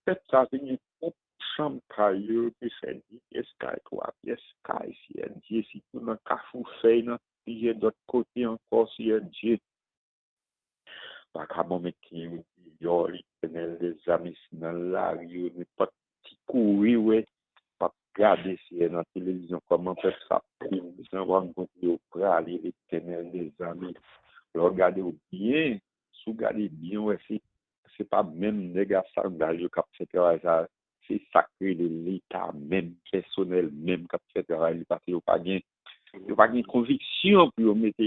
Peut-être ça vient une chambre caillou, qui fait 10 pièces caille, 3 pièces caille, c'est Dieu. Si tout le monde a fait, il y a d'autres côtés encore, c'est Dieu. Pas qu'à bon mettre l'Éternel des amis dans la rue, mais pas petit courir, ouais. Pas regarder si dans la télévision comment faire ça. Sans voir pour aller l'Éternel des amis. Regardez bien, si vous regardez bien, ouais, c'est pas même les gars sandales qui fait travail, ça, c'est sacré de l'État même, personnel même qui fait travail, parce qu'il n'y a pas de conviction pour mettre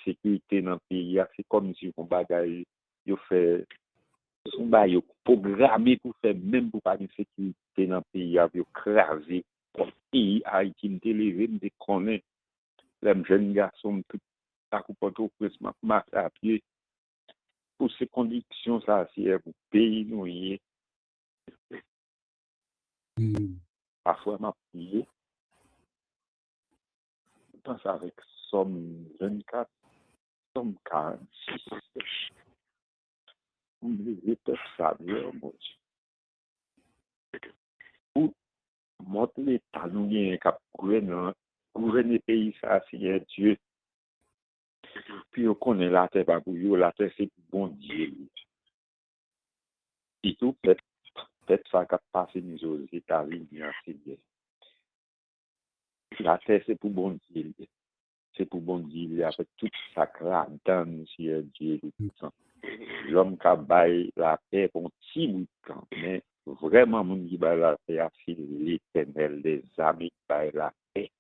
sécurité dans le pays. C'est comme si on bagaille, il fait son bail programmé pour faire même pour pas de sécurité dans le pays, il crasé comme pays Haïti me élevé, me déconner les jeunes garçons tout à coup pour tout marche à pied pour ces conditions ça c'est pour pays nous y parfois m'a prié je pense avec somme 24 somme 46 on les peut ça bien mon pour montrer l'état nous bien cap gouverner pays ça c'est Dieu puis on connaît la terre pas pour la terre c'est bon Dieu et tout peut-être ça qui a passé nous aux États-Unis c'est bien. La terre c'est pour bon Dieu. C'est pour bon Dieu avec tout ça là-dedans, Dieu tout ça. L'homme qui a baillé la paix pour un petit bout de temps, mais vraiment mon qui baille la paix, c'est l'Éternel des amis qui baille la paix.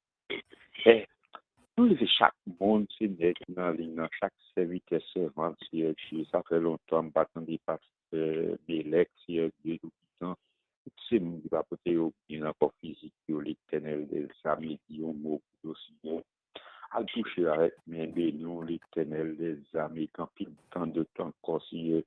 Et nous chaque monde c'est d'être dans ligne, chaque serviteur servant Dieu, ça fait longtemps que je pasteur Bélec, Dieu tout ça. C'est mon qui va porter au bien encore physique, l'Éternel des amis, dit un mot aussi. À toucher avec mes bénions, l'Éternel des amis, quand il tant de temps conseiller,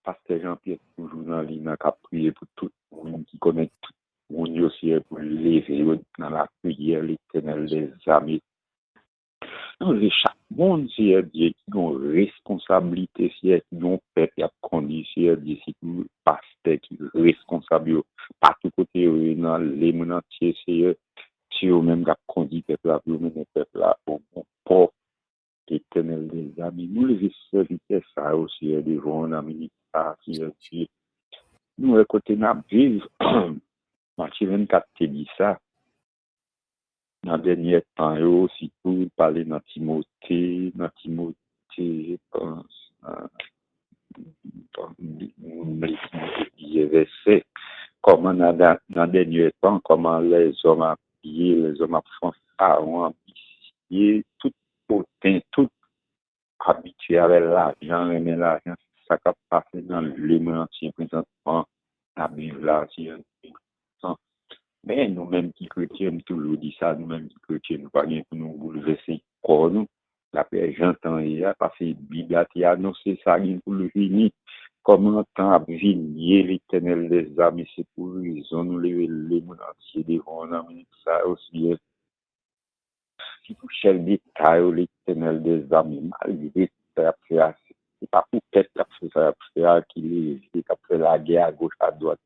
pasteur Jean-Pierre toujours dans l'île, qui a prié pour tout le monde qui connaît tout le monde aussi, pour lever dans la prière, l'Éternel des amis. Non, chaque monde, c'est Dieu qui a une responsabilité, c'est qui a un peuple qui a conduit, c'est Dieu qui est pasteur qui est responsable, partout côté, dans les mondes entiers, c'est si vous-même qui a conduit le peuple là, vous menez le peuple là, au port éternel des amis. Nous, les serviteurs, ça aussi, devant un ami, ça, nous, le côté n'a vivre, Matthieu 24 te dit ça, dans le dernier temps, aussi, pour parler dans Timothée, je pense, les versets, comment dans le dernier temps, comment les hommes à piller, les hommes à pharaon, à piller, tout potin, tout habitué avec l'argent, mais l'argent, ça qui passe dans le monde entier présentement, la Bible là, mais nous-mêmes qui chrétiens, toujours dit ça, nous-mêmes qui chrétiens, nous pas bien pour nous bouleverser corps nous. La paix, j'entends hier, parce que la Bible a annoncé ça pour le fini. Comment tant à venir l'Éternel des amis, c'est pour raison, nous lever les mondes entiers devant nous, ça aussi. Si vous cherchez le détail, l'Éternel des amis, malgré ça, c'est pas pour qu'est-ce que ça qui a fait la guerre à gauche, à droite.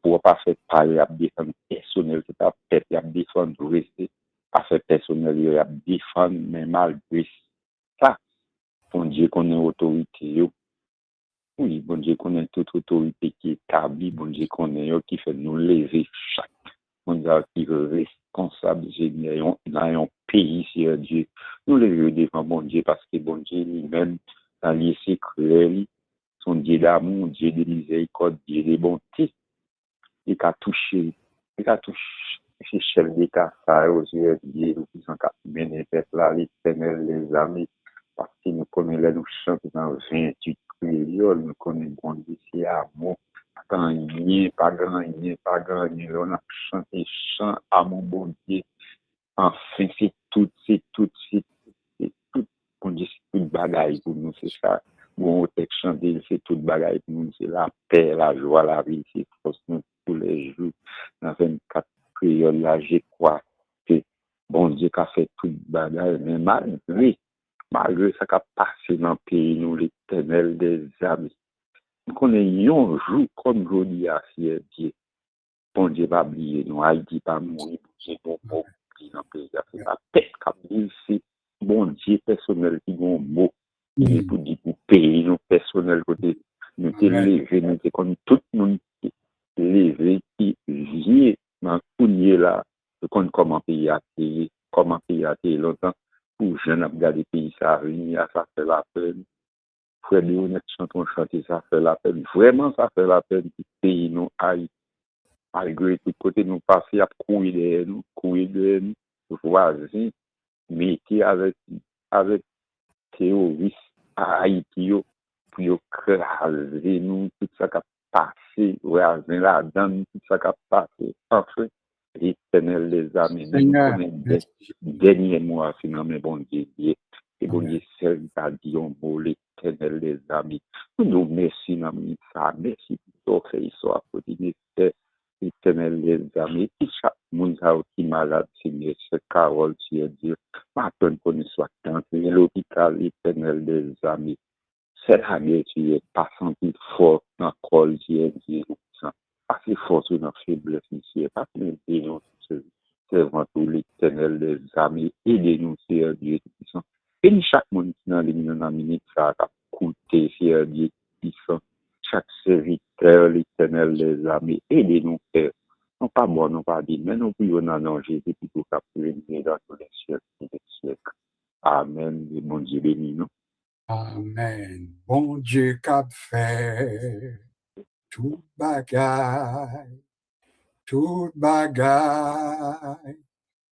Pour pas faire parler à défendre personnel, c'est pas peut-être à défendre rester, pas faire personnel, à défendre, mais malgré ça, Bon Dieu connaît autorité. Oui, bon Dieu connaît toute autorité qui est établie. Bon Dieu connaît qui fait nous lever chaque monde qui veut responsable dans un pays, Seigneur Dieu. Nous lever devant bon Dieu parce que bon Dieu lui-même, dans les secrets, son Dieu d'amour, Dieu de miséricorde, Dieu de bonté. Il a touché ces chefs d'État, ça, aux yeux Dieu, qui sont mener peuple là, l'éternel, les amis, parce que nous connaissons là, nous chantons dans 28 créoles, nous connaissons bon Dieu, c'est amour, pas grand rien, on a chanté chant à mon bon Dieu, enfin, c'est tout, bon Dieu, c'est toute bagaille pour nous, c'est ça. Bon, on chanter, c'est toute bagaille pour nous, c'est la paix, la joie, la vie, c'est force nous tous les jours. Dans 24 créoles, là, je crois que bon Dieu a fait toute bagaille, mais malgré ça qui a passé dans le pays, nous, l'éternel des amis. Nous connaissons un jour comme aujourd'hui à Dieu. Bon Dieu va oublier, nous, Haïti pas mourir, c'est bon mot, dans le pays, c'est la tête qui a c'est bon Dieu personnel qui bon mot. Il est pour dire pour payer nos personnels côté nous te lever nous te comme tout le monde lever qui vient dans courrier là comment payer à payer longtemps pour jeune à regarder pays ça venir ça fait la peine frère de honnête chanton chanter ça fait la peine vraiment ça fait la peine qui pays nous aille malgré tout côté nous passer à courir de nous voisins mais qui avec terroristes à Haïti pour craser nous, tout ça qui a passé, voisin là-dedans, tout ça qui a passé. Enfin, l'éternel les amis, nous connaissons dernier mois, finalement, bon Dieu, et bon Dieu, seul a dit un mot, l'éternel les amis. Nous merci, merci pour tout ce soit pour dire, l'éternel les amis, et chaque monde qui est malade, Seigneur, cette parole, Seigneur Dieu, maintenant qu'on soit dans l'hôpital, l'éternel des amis. C'est la guerre qui est pas senti fort dans le col, qui est assez fort sur notre faiblesse ici, pas que nous c'est vraiment tout l'éternel des amis, aidez-nous, Seigneur Dieu, qui sont. Et chaque monde qui dans les minutes, ça a coûté, Seigneur Dieu, qui sont. Chaque serviteur, l'éternel des amis, aidez-nous, Père. Non pas bon, non pas dit, mais nous prions dans nom Jésus, qui tout capturer dans tous les siècles. Amen, et mon Dieu béni, nous. Amen. Bon Dieu qu'a fait tout bagaille, tout bagaille,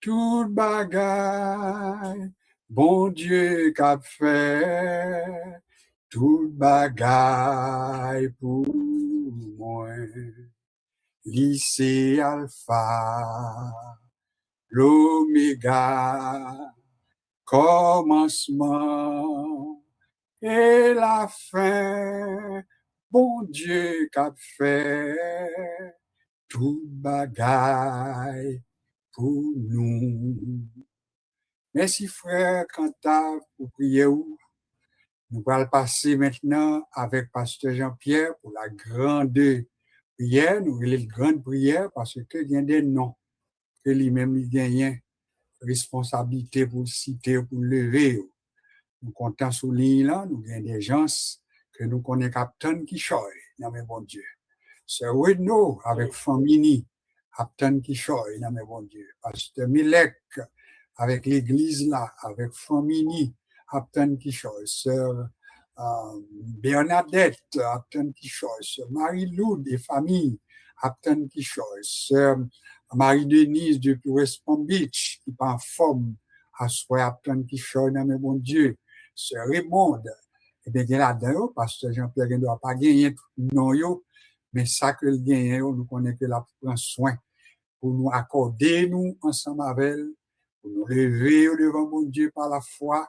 tout bagaille. Bon Dieu qu'a fait tout bagaille pour moi. Lycée Alpha, l'Oméga, commencement et la fin, bon Dieu qu'a fait tout bagaille pour nous. Merci frère Cantal pour prier. Nous allons passer maintenant avec Pasteur Jean-Pierre pour la grande prière. Nous voulons la grande prière parce qu'il y a des noms que lui-même il gagne responsabilité pour citer, pour lever. Nous comptons sur l'île là, nous avons des gens que nous connaissons Captain Kishoy, non mais bon Dieu. C'est Wedno avec Famini, Captain Kishoy, non mais bon Dieu. Pasteur Milek avec l'église là, avec Famini, Captain Kishoy. Sœur Bernadette, Captain Kishoy. Sœur Marie-Lou des familles, Captain Kishoy. Sœur Marie-Denise depuis West Palm Beach, qui est en forme à soi, Captain Kishoy, non mais bon Dieu. Sœur Raymond, et bien, il y a là-dedans, Pasteur Jean-Pierre ne doit pas gagner non, mais ça que le gagne, nous connaissons que la prend soin pour nous accorder, nous, ensemble avec elle, pour nous lever devant mon Dieu par la foi,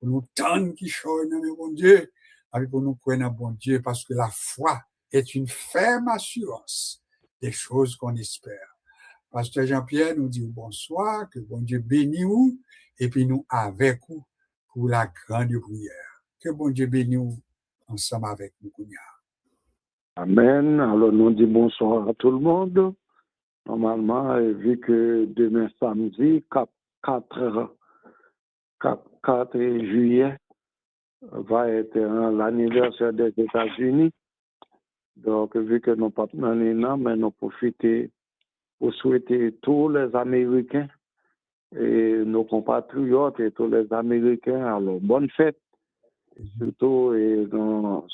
pour nous tendre qui choisit dans mon Dieu, et pour nous croire dans bon Dieu, parce que la foi est une ferme assurance des choses qu'on espère. Pasteur Jean-Pierre nous dit bonsoir, que bon Dieu bénisse vous, et puis nous avec vous pour la grande prière. Que bon Dieu bénisse ensemble avec nous. Amen. Alors, nous disons bonsoir à tout le monde. Normalement, vu que demain samedi, 4 juillet, va être l'anniversaire des États-Unis. Donc, vu que nous pas dans les noms, mais nous profiter pour souhaiter tous les Américains et nos compatriotes et tous les Américains alors bonne fête, surtout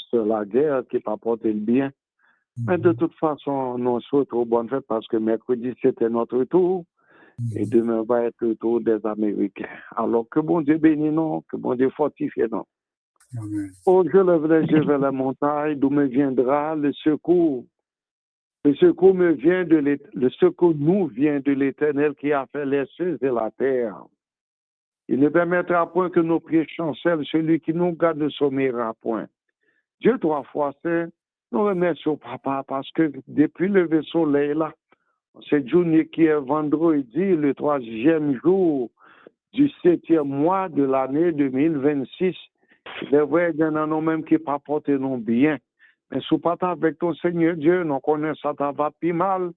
sur la guerre qui pas porté le bien. Mais de toute façon, nous souhaitons bonne fête parce que mercredi c'était notre tour et demain va être le tour des Américains. Alors que bon Dieu bénisse nous, que bon Dieu fortifie nous. Oh, je lève les yeux vers la montagne, d'où me viendra le secours. Le secours le secours nous vient de l'Éternel qui a fait les cieux et la terre. Il ne permettra point que nos pieds chancellent, celui qui nous garde ne sommeillera point. Dieu 3 fois saint, nous remercions papa parce que depuis le lever soleil là, cette journée qui est vendredi, le 3e jour du 7e mois de l'année 2026, il est vrai qu'il y en a nous-mêmes qui ne pas porté non bien. Mais sous pas avec ton Seigneur Dieu, nous connaissons ça va plus mal.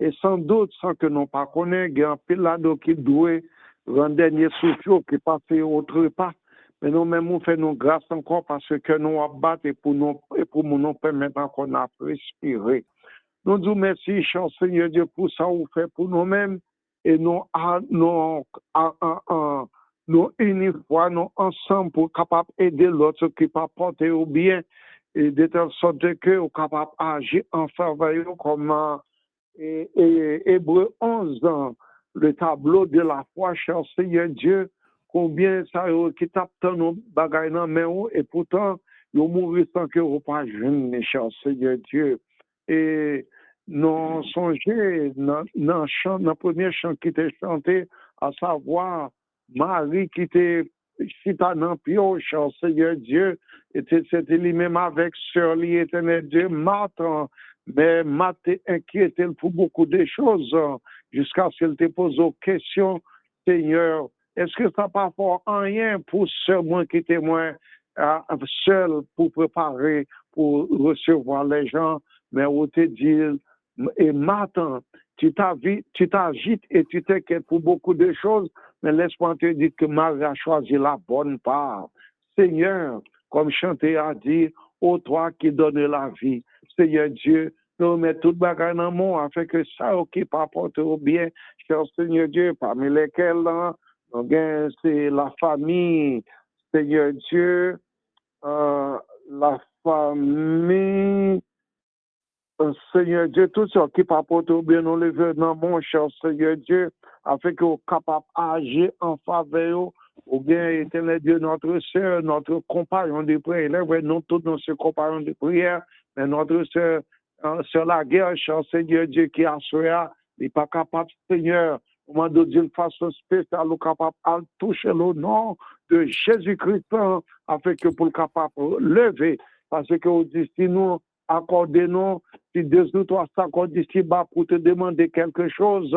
Et sans doute, sans que nous pas connaissons, il y a un pilado qui doit rendre dernier souffle qui passe autre part. Mais nous-mêmes, nous faisons grâce encore parce que nous abattons et pour nous permettre encore de respirer. Nous disons merci, cher Seigneur Dieu, pour ça vous fait pour nous-mêmes. Et nous une fois, nous ensemble pour capable aider l'autre qui pas porter au bien. Et de telle sorte que vous capable d'agir en faveur comme Hébreu 11 ans, le tableau de la foi, cher Seigneur Dieu, combien ça qui tape dans nos bagages dans main et pourtant, vous mourrez sans que vous pas jeune, cher Seigneur Dieu. Et nous songez dans le premier chant qui était chanté, à savoir Marie qui était cita dans Pio, cher Seigneur Dieu, c'était lui-même avec Sœur l'Éternel Dieu, Marthe, mais Marthe inquiétait pour beaucoup de choses, jusqu'à ce qu'elle te pose aux questions, Seigneur, est-ce que ça n'a pas fait rien pour Sœur moi qui était moins seul pour préparer, pour recevoir les gens, mais on te dit, et maintenant, tu t'agites et tu t'inquiètes pour beaucoup de choses, mais laisse-moi te dire que Marie a choisi la bonne part. Seigneur, comme chanté a dit, ô toi qui donnes la vie, Seigneur Dieu, nous mettons tout bagage dans le monde afin que ça qui apporte au bien, cher Seigneur Dieu, parmi lesquels c'est la famille, Seigneur Dieu, la famille, Seigneur Dieu, tout ce qui apporte au bien, nous le venons, mon cher Seigneur Dieu, afin que vous capable d'agir en faveur, ou bien éternel Dieu, notre sœur, notre compagnon de prière, nous tous nos compagnons de prière, mais notre sœur, sur la guerre, cher Seigneur Dieu, qui a soya, il n'est pas capable, Seigneur, au moment de d'une façon spéciale, nous capable de toucher le nom de Jésus-Christ, afin que pour le capable lever, parce que vous dites, si nous accordez-nous, si 2 ou 3 s'accordent ici-bas pour te demander quelque chose,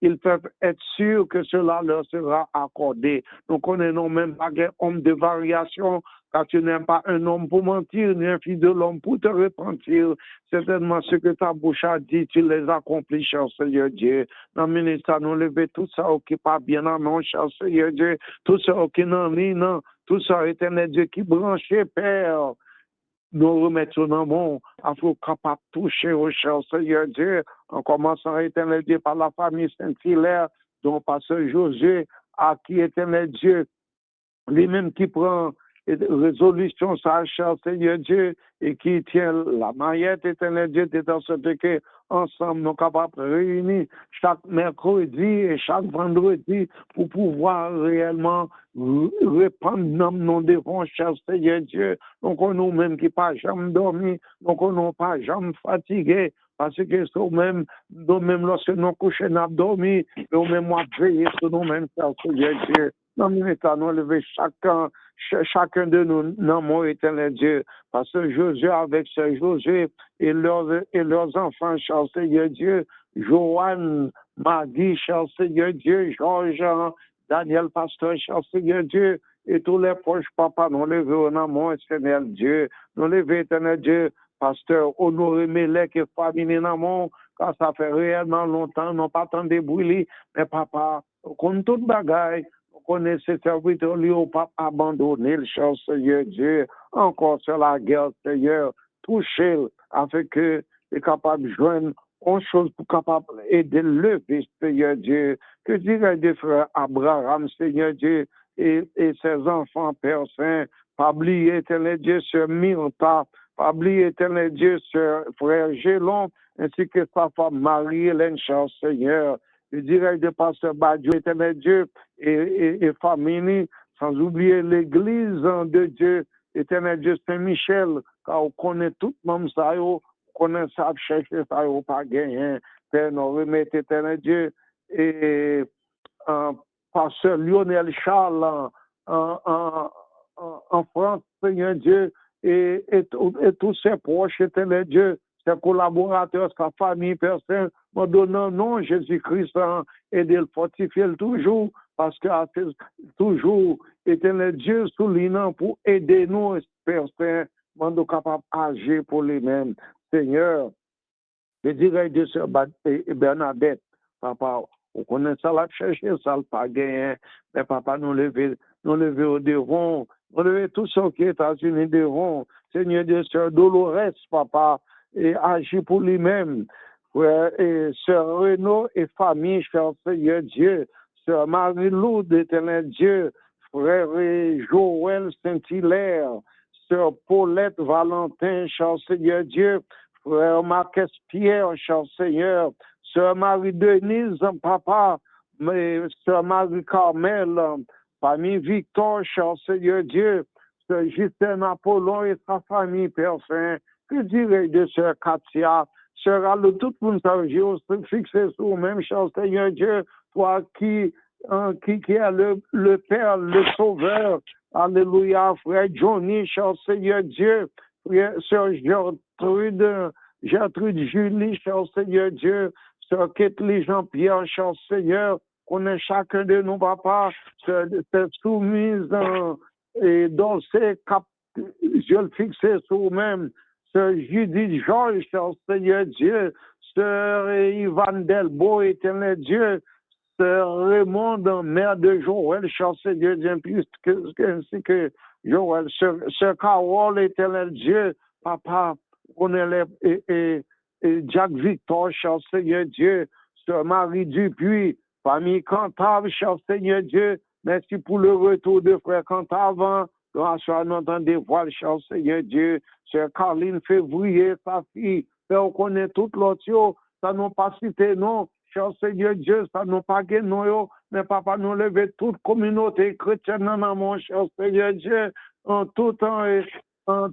ils peuvent être sûrs que cela leur sera accordé. Donc, on est non même pas un homme de variation, car tu n'es pas un homme pour mentir, ni un fils de l'homme pour te repentir. Certainement, ce que ta bouche a dit, tu les accomplis, cher Seigneur Dieu. Dans le ministère, nous lever tout ça qui pas bien en mon cher Seigneur Dieu, tout ça qui n'en lit, non, tout ça, éternel Dieu, qui branchait, Père. Nous remettons dans le monde, afin capable de toucher au cher Seigneur Dieu, en commençant éternel Dieu par la famille Saint-Hilaire, dont pasteur José, à qui éternel Dieu, lui-même qui prend résolution, ça, cher Seigneur Dieu, et qui tient la maillette, éternel Dieu, de dans ce que ensemble, nous sommes capables de réunir chaque mercredi et chaque vendredi pour pouvoir réellement répandre nos noms devant, cher Seigneur Dieu. Donc, on nous-mêmes qui pas jamais dormi, donc on n'a pas jamais fatigué, parce que nous-mêmes, lorsque nous couchons, nous avons dormi, nous-mêmes, nous avons veillé sur nous-mêmes, cher Seigneur Dieu. Dans le ministère, nous lever chacun de nous dans mon éternel Dieu, parce que Josué avec ce Josué et leurs enfants, cher Seigneur Dieu, Joanne, Maggie, cher Seigneur Dieu, Georges, Daniel, pasteur, cher Seigneur Dieu, et tous les proches, papa, nous levons dans mon éternel Dieu, nous levons éternel Dieu, pasteur Honoré Mélec et famille dans mon, car ça fait réellement longtemps, nous pas tant de brûler, mais papa, comme toute bagaille, connaît ces serviteurs, lui, au pas abandonné, le cher Seigneur Dieu, encore sur la guerre, Seigneur, toucher, afin que est capable de joindre une chose pour capable aider lever, Seigneur Dieu, que dirait des frères Abraham, Seigneur Dieu, et ses enfants, Père Saint, pas oublier, éternel Dieu, sur Myrta, pas oublier, éternel Dieu, sur frère Gélon, ainsi que sa femme Marie-Hélène, cher Seigneur, je dirais de pasteur Badiou, éternel Dieu, et famille, sans oublier l'église de Dieu, éternel Dieu Saint-Michel, car on connaît tout le monde, ça, on connaît ça, chercher ça, on pas gagné, Père, nous remettons, éternel Dieu, et pasteur Lionel Charles, en France, Seigneur Dieu, et tous ses proches, éternel Dieu, ses collaborateurs, sa famille, personne, me donnant non Jésus-Christ, et de le fortifier toujours, parce que toujours, éternel Dieu, soulignant pour aider nous, personne, nous capable d'agir pour lui-même. Seigneur, je dirais de sœur Bernadette, papa, on connaît ça, la chercher, ça, le pas gagné, mais papa, nous lever au devant, nous lever tout ce qui est États-Unis devant, Seigneur de sœur Dolores, papa, et agir pour lui-même, frère, et sœur Renaud et famille, cher Seigneur Dieu, sœur Marie-Loude, éternel Dieu, frère Joël Saint-Hilaire, sœur Paulette Valentin, cher Seigneur Dieu, frère Marcus Pierre, cher Seigneur, sœur Marie-Denise, papa, sœur Marie-Carmel, famille Victor, cher Seigneur Dieu, sœur Justin Apollon et sa famille, Père Saint, que dirais-je de sœur Katia, sœur Allo, tout le monde s'agit, fixé sur même, cher Seigneur Dieu, toi qui est le Père, le Sauveur, alléluia, frère Johnny, cher Seigneur Dieu, frère, sœur Gertrude Julie, cher Seigneur Dieu, sœur Kathleen Jean-Pierre, cher Seigneur, qu'on est chacun de nous, papa, cette soumise et dans ces cap, je le fixais sur même, sœur Judith Georges, cher Seigneur Dieu, sœur Yvonne Delbo, éternel Dieu, sœur Raymond, mère de Joël, cher Seigneur Dieu, ainsi que Joël, sœur Carole, éternel Dieu, papa, on est et Jack Victor, cher Seigneur Dieu, sœur Marie Dupuis, famille Cantave, cher Seigneur Dieu, merci pour le retour de frère Cantave, grâce à notre dévoile, cher Seigneur Dieu, sœur Caroline Février, sa fille, on connaît tout l'autre, ça n'a pas cité, non, cher Seigneur Dieu, ça n'a pas gagné, non, mais papa, nous lever toute communauté chrétienne dans mon cher Seigneur Dieu, en tout temps, en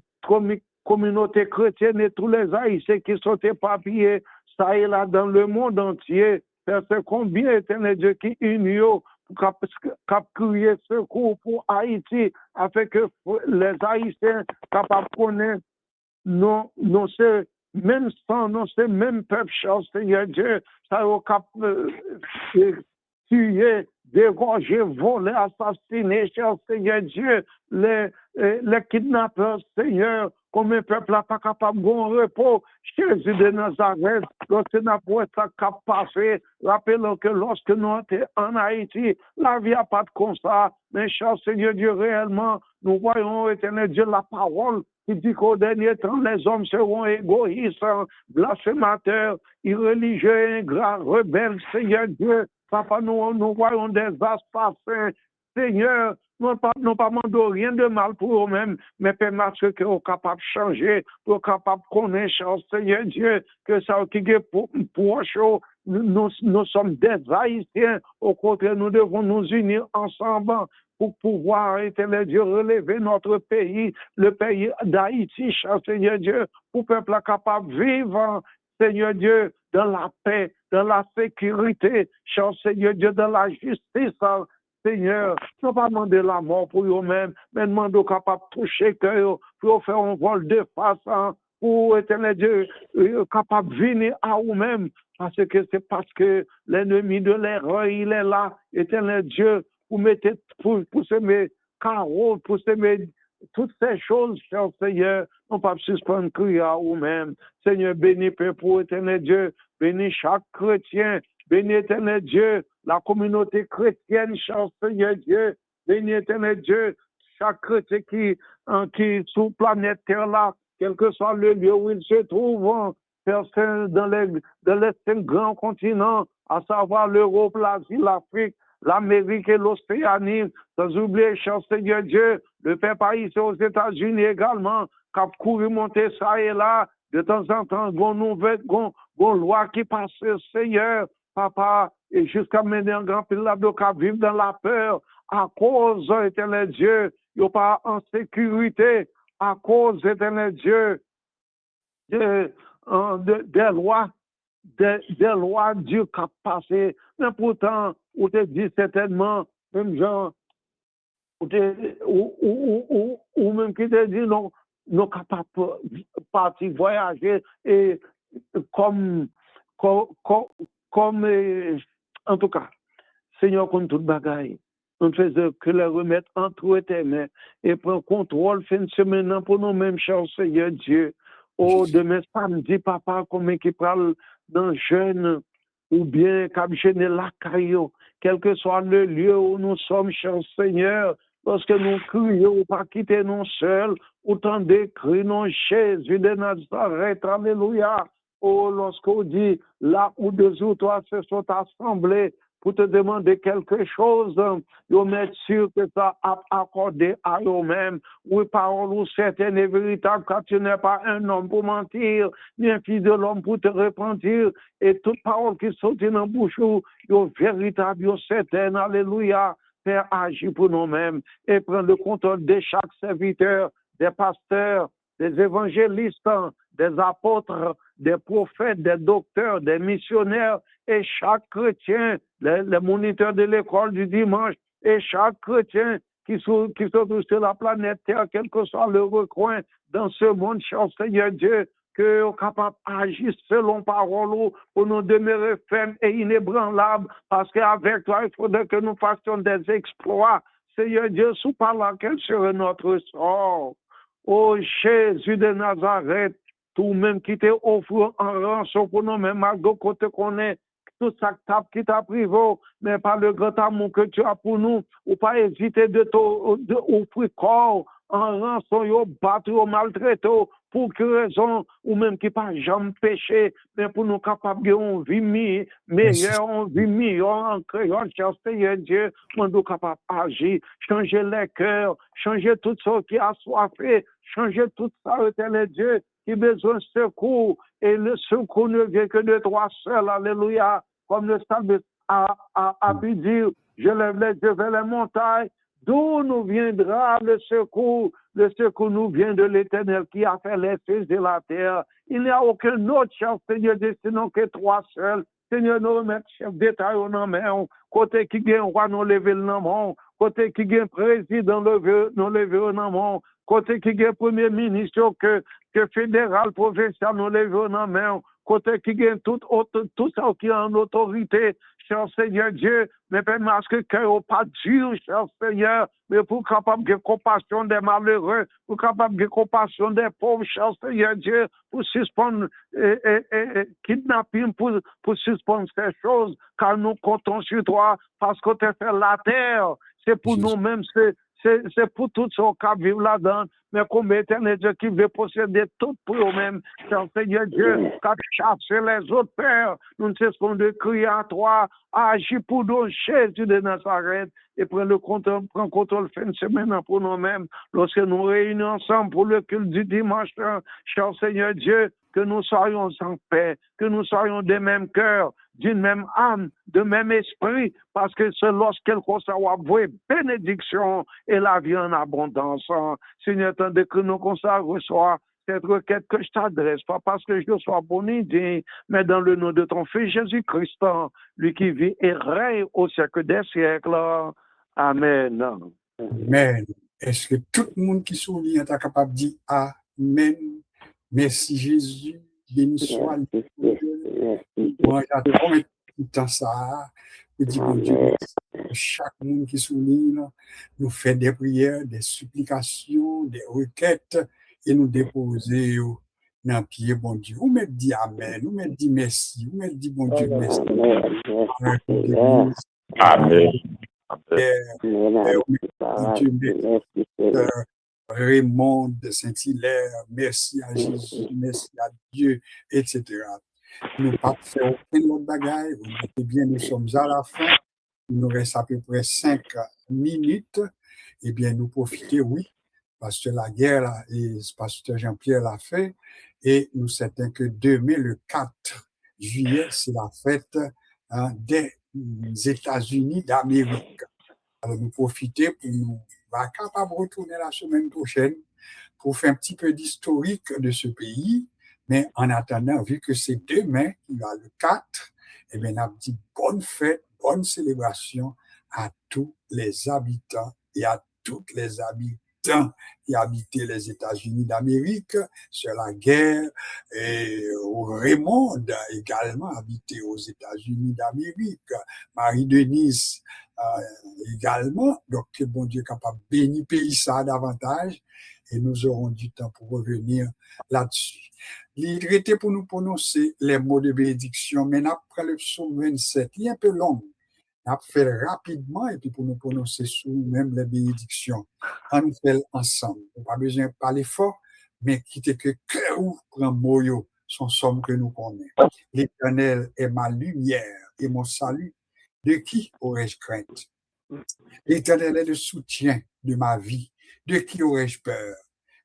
communauté chrétienne et tous les haïtiens qui sont éparpillés, ça et là dans le monde entier, c'est combien éternel Dieu qui unit pour crier secours pour Haïti, afin que les Haïtiens capables de connaître non, c'est même sang, non, c'est même peuple, cher Seigneur Dieu, ça est capable tuer, dégorger, voler, assassiner, cher Seigneur Dieu, les kidnappeurs, Seigneur, comme un peuple n'a pas capable de bon repos, Jésus de Nazareth, lorsque nous avons ça passé, rappelons que lorsque nous étions en Haïti, la vie n'a pas de constat, mais cher Seigneur Dieu, réellement, nous voyons, éternel Dieu, la parole qui dit qu'au dernier temps, les hommes seront égoïstes, blasphémateurs, irreligieux, ingrats, rebelles, Seigneur Dieu. Papa, nous voyons des assassins, Seigneur, nous pas demandons rien de mal pour eux-mêmes, mais permettre que nous sommes capables de changer, pour capables de connaître, Seigneur Dieu, que ça qui est pour chaud. Nous sommes des Haïtiens, au contraire, nous devons nous unir ensemble pour pouvoir, éternel Dieu, relever notre pays, le pays d'Haïti, cher Seigneur Dieu, pour que le peuple capable de vivre, Seigneur Dieu, dans la paix, dans la sécurité, cher Seigneur Dieu, dans la justice, Seigneur. Ne pas demander la mort pour eux-mêmes, mais demander capable de toucher cœur, pour faire un vol de face, pour, éternel Dieu, capable de venir à eux-mêmes, parce que c'est parce que l'ennemi de l'erreur, il est là, éternel Dieu, pour semer carreaux, pour semer toutes ces choses, cher Seigneur, non pas suspendre crier à vous-même. Seigneur, bénis peuple, éternel Dieu, bénis chaque chrétien, bénis éternel Dieu, la communauté chrétienne, cher Seigneur Dieu, béni éternel Dieu, chaque chrétien qui sous planète Terre là, quel que soit le lieu où il se trouve, dans les 5 grands continents, à savoir l'Europe, l'Asie, l'Afrique, l'Amérique et l'Océanie, sans oublier, cher Seigneur Dieu, le peuple haïtien aux États-Unis également, qui a couru monter ça et là, de temps en temps, gon loi qui passe, Seigneur, papa, et jusqu'à maintenant, grand pile là, qui vivent dans la peur, à cause, éternel Dieu, ils sont pas en sécurité, à cause, éternel Dieu, des lois, des lois Dieu qui a passé. Mais pourtant, on te dit certainement, même gens, ou même qui te dit non, nous capables de partir voyager et comme en tout cas, Seigneur, comme toute bagaille, on faisait que les remettre entre tes mains et prendre contrôle fin de semaine pour nous-mêmes, cher Seigneur Dieu. Oh, demain samedi, papa, comme qui parle dans jeune ou bien comme jeune la caillou, quel que soit le lieu où nous sommes, cher Seigneur, lorsque nous crions, pas quitter nous seuls, autant de cris, non, Jésus de Nazareth, alléluia. Oh, lorsqu'on dit là où 2 ou 3 se sont assemblés pour te demander quelque chose, ils mettent sûr que ça a accordé à eux-mêmes. Oui, parole ou certaine et véritable, car tu n'es pas un homme pour mentir, ni un fils de l'homme pour te repentir. Et toute parole qui saute dans la bouche, est véritable, est certaine. Alléluia. Père, agis pour nous-mêmes et prends le contrôle de chaque serviteur, des pasteurs, des évangélistes, des apôtres, des prophètes, des docteurs, des missionnaires, et chaque chrétien, les moniteurs de l'école du dimanche, et chaque chrétien qui sont sur la planète Terre, quel que soit le recoin dans ce monde, cher Seigneur Dieu, que nous sommes capables d'agir selon parole pour nous demeurer fermes et inébranlables, parce qu'avec toi, il faudrait que nous fassions des exploits. Seigneur Dieu, sous par laquelle serait notre sort. Oh Jésus de Nazareth, tout même qui t'a offert en rançon pour nous, même malgré qu'on te connaît, tout ça qui t'a privé, mais par le grand amour que tu as pour nous, ou pas hésiter d'offrir corps en rançon, yo battre, yo maltraiter, pour que raison, ou même qui pas jamais péché, mais pour nous capables de une vie meilleure, une vie meilleure en créant, cher Seigneur Dieu, nous capables d'agir, changer les cœurs, changer tout ce qui a soifé, changer tout ça, éternel Dieu, qui a besoin de secours, et le secours ne vient que de toi seul, alléluia, comme le psalmiste a pu dire, je lève les yeux vers les montagnes, d'où nous viendra le secours nous vient de l'Éternel qui a fait les cieux et la terre. Il n'y a aucun autre chef, Seigneur, sinon que toi seul. Seigneur, nous remettons chef d'État dans nos mains, côté qui gagne roi, nous lever le nom, côté qui gagne président, nous lever le nom, côté qui gagne premier ministre, que fédéral, provincial, nous lever le nom, côté qui gagne tout ça qui est en autorité, cher Seigneur Dieu, mais parce que cœur n'est pas dur, cher Seigneur, mais pour capable de compassion des malheureux, pour capable de compassion des pauvres, cher Seigneur Dieu, pour suspendre kidnapping, pour suspendre ces choses, car nous comptons sur toi, parce que tu as fait la terre, c'est pour nous-mêmes, c'est pour tous ceux qui vivent là-dedans, mais comme éternel Dieu qui veut posséder tout pour eux-mêmes, Seigneur Dieu, qui a chassé les autres pères, nous ne cessons de crier à toi, agis pour nous, Jésus de Nazareth, et prends contrôle fin de semaine pour nous-mêmes, lorsque nous réunissons ensemble pour le culte du dimanche, cher Seigneur Dieu, que nous soyons en paix, que nous soyons des mêmes cœurs, d'une même âme, de même esprit, parce que c'est lorsqu'elle reçoit vos bénédictions et la vie en abondance. Seigneur, tandis que nous reçoit cette requête que je t'adresse, pas parce que je sois bon et digne, mais dans le nom de ton Fils Jésus-Christ, lui qui vit et règne au siècle des siècles. Amen. Amen. Est-ce que tout le monde qui souvient est capable de dire Amen? Merci Jésus, béni soit moi j'attends tout temps ça, je dis bon Dieu, chaque monde qui souligne, nous fait des prières, des supplications, des requêtes, et nous déposer dans le pied bon Dieu. Vous me dites Amen, vous me dites merci, vous me dites bon Dieu merci. Amen. Raymond de Saint-Hilaire, merci à Jésus, merci à Dieu, etc. Nous pas fait aucun autre bagaille. Vous notez bien, nous sommes à la fin. Il nous reste à peu près 5 minutes. Eh bien, nous profitons, oui, parce que la guerre, là, et pasteur Jean-Pierre l'a fait. Et nous savons que demain, le 4 juillet, c'est la fête des États-Unis d'Amérique. Alors, nous profitons pour nous va capable de retourner la semaine prochaine pour faire un petit peu d'historique de ce pays. Mais en attendant, vu que c'est demain, il va le 4, eh bien, on a dit bonne fête, bonne célébration à tous les habitants et à toutes les habitants qui habitaient les États-Unis d'Amérique sur la guerre, et Raymond également habité aux États-Unis d'Amérique, Marie-Denise également. Donc, que bon Dieu est capable de bénir le pays ça davantage et nous aurons du temps pour revenir là-dessus. Il était pour nous prononcer les mots de bénédiction, mais après le psaume 27, il est un peu long. On a fait rapidement et puis pour nous prononcer sur nous-mêmes les bénédictions. On nous fait ensemble. On n'a pas besoin de parler fort, mais quitter que cœur ou prend moyo, son somme que nous connaissons. L'Éternel est ma lumière et mon salut. De qui aurais-je crainte? L'Éternel est le soutien de ma vie. De qui aurais-je peur?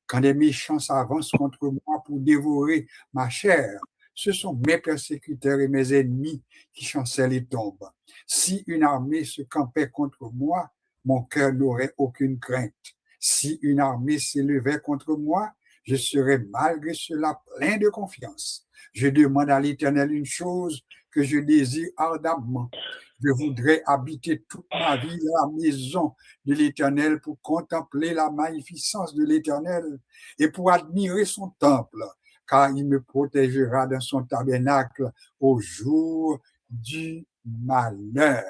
Quand des méchants s'avancent contre moi pour dévorer ma chair, ce sont mes persécuteurs et mes ennemis qui chancellent et tombent. Si une armée se campait contre moi, mon cœur n'aurait aucune crainte. Si une armée s'élevait contre moi, je serais malgré cela plein de confiance. Je demande à l'Éternel une chose que je désire ardemment. Je voudrais habiter toute ma vie la maison de l'Éternel pour contempler la magnificence de l'Éternel et pour admirer son temple, car il me protégera dans son tabernacle au jour du malheur.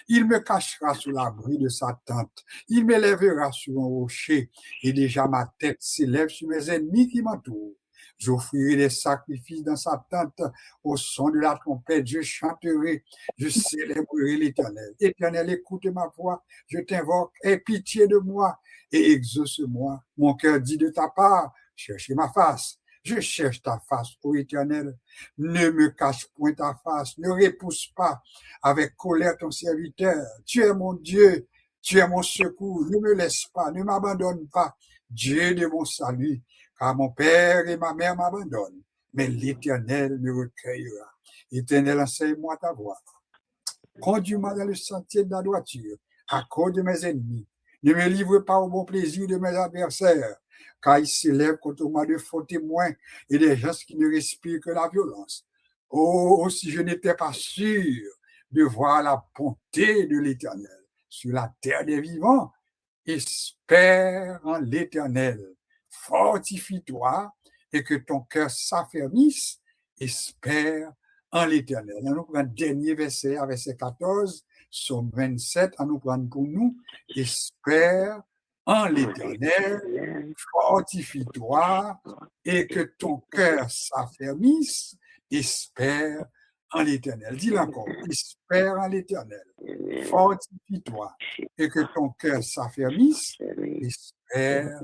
Il me cachera sous l'abri de sa tente. Il m'élèvera sur un rocher et déjà ma tête s'élève sur mes ennemis qui m'entourent. J'offrirai des sacrifices dans sa tente au son de la trompette. Je chanterai, je célébrerai l'Éternel. Éternel, écoute ma voix, je t'invoque, aie pitié de moi et exauce-moi. Mon cœur dit de ta part, cherchez ma face. Je cherche ta face, ô Éternel. Ne me cache point ta face, ne repousse pas avec colère ton serviteur. Tu es mon Dieu, tu es mon secours. Ne me laisse pas, ne m'abandonne pas, Dieu de mon salut. Car mon père et ma mère m'abandonnent, mais l'Éternel me recueillera. Éternel, enseigne-moi ta voie. Conduis-moi dans le sentier de la droiture, à cause de mes ennemis. Ne me livre pas au bon plaisir de mes adversaires, car ils s'élèvent contre moi de faux témoins et des gens qui ne respirent que la violence. Oh, si je n'étais pas sûr de voir la bonté de l'Éternel sur la terre des vivants, espère en l'Éternel. Fortifie-toi et que ton cœur s'affermisse, espère en l'Éternel. On nous prend le dernier verset, verset 14, Psaume 27, on nous prend pour nous, espère en l'Éternel, fortifie-toi et que ton cœur s'affermisse, espère en l'Éternel. Dis-le encore, espère en l'Éternel, fortifie-toi et que ton cœur s'affermisse, espère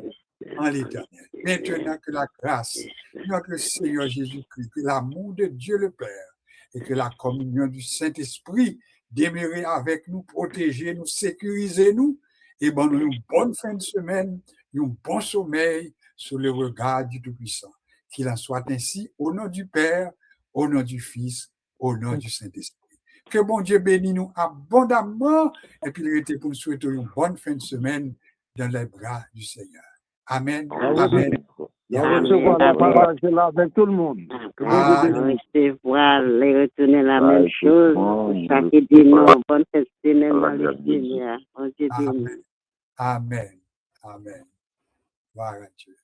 en l'Éternel. Maintenant que la grâce de notre Seigneur Jésus-Christ, que l'amour de Dieu le Père et que la communion du Saint-Esprit demeurer avec nous, protéger nous, sécuriser nous et bon nous une bonne fin de semaine, un bon sommeil sous le regard du Tout-Puissant. Qu'il en soit ainsi au nom du Père, au nom du Fils, au nom du Saint-Esprit. Que bon Dieu bénisse nous abondamment et puis il était pour nous souhaiter une bonne fin de semaine dans les bras du Seigneur. Amen. Amen. Recevoir la parole là avec tout le monde. Recevoir, les retourner la même chose. Ça qui dit non, bonne fête semaine dans le Seigneur. Amen. Amen. Amen. Gloire à Dieu.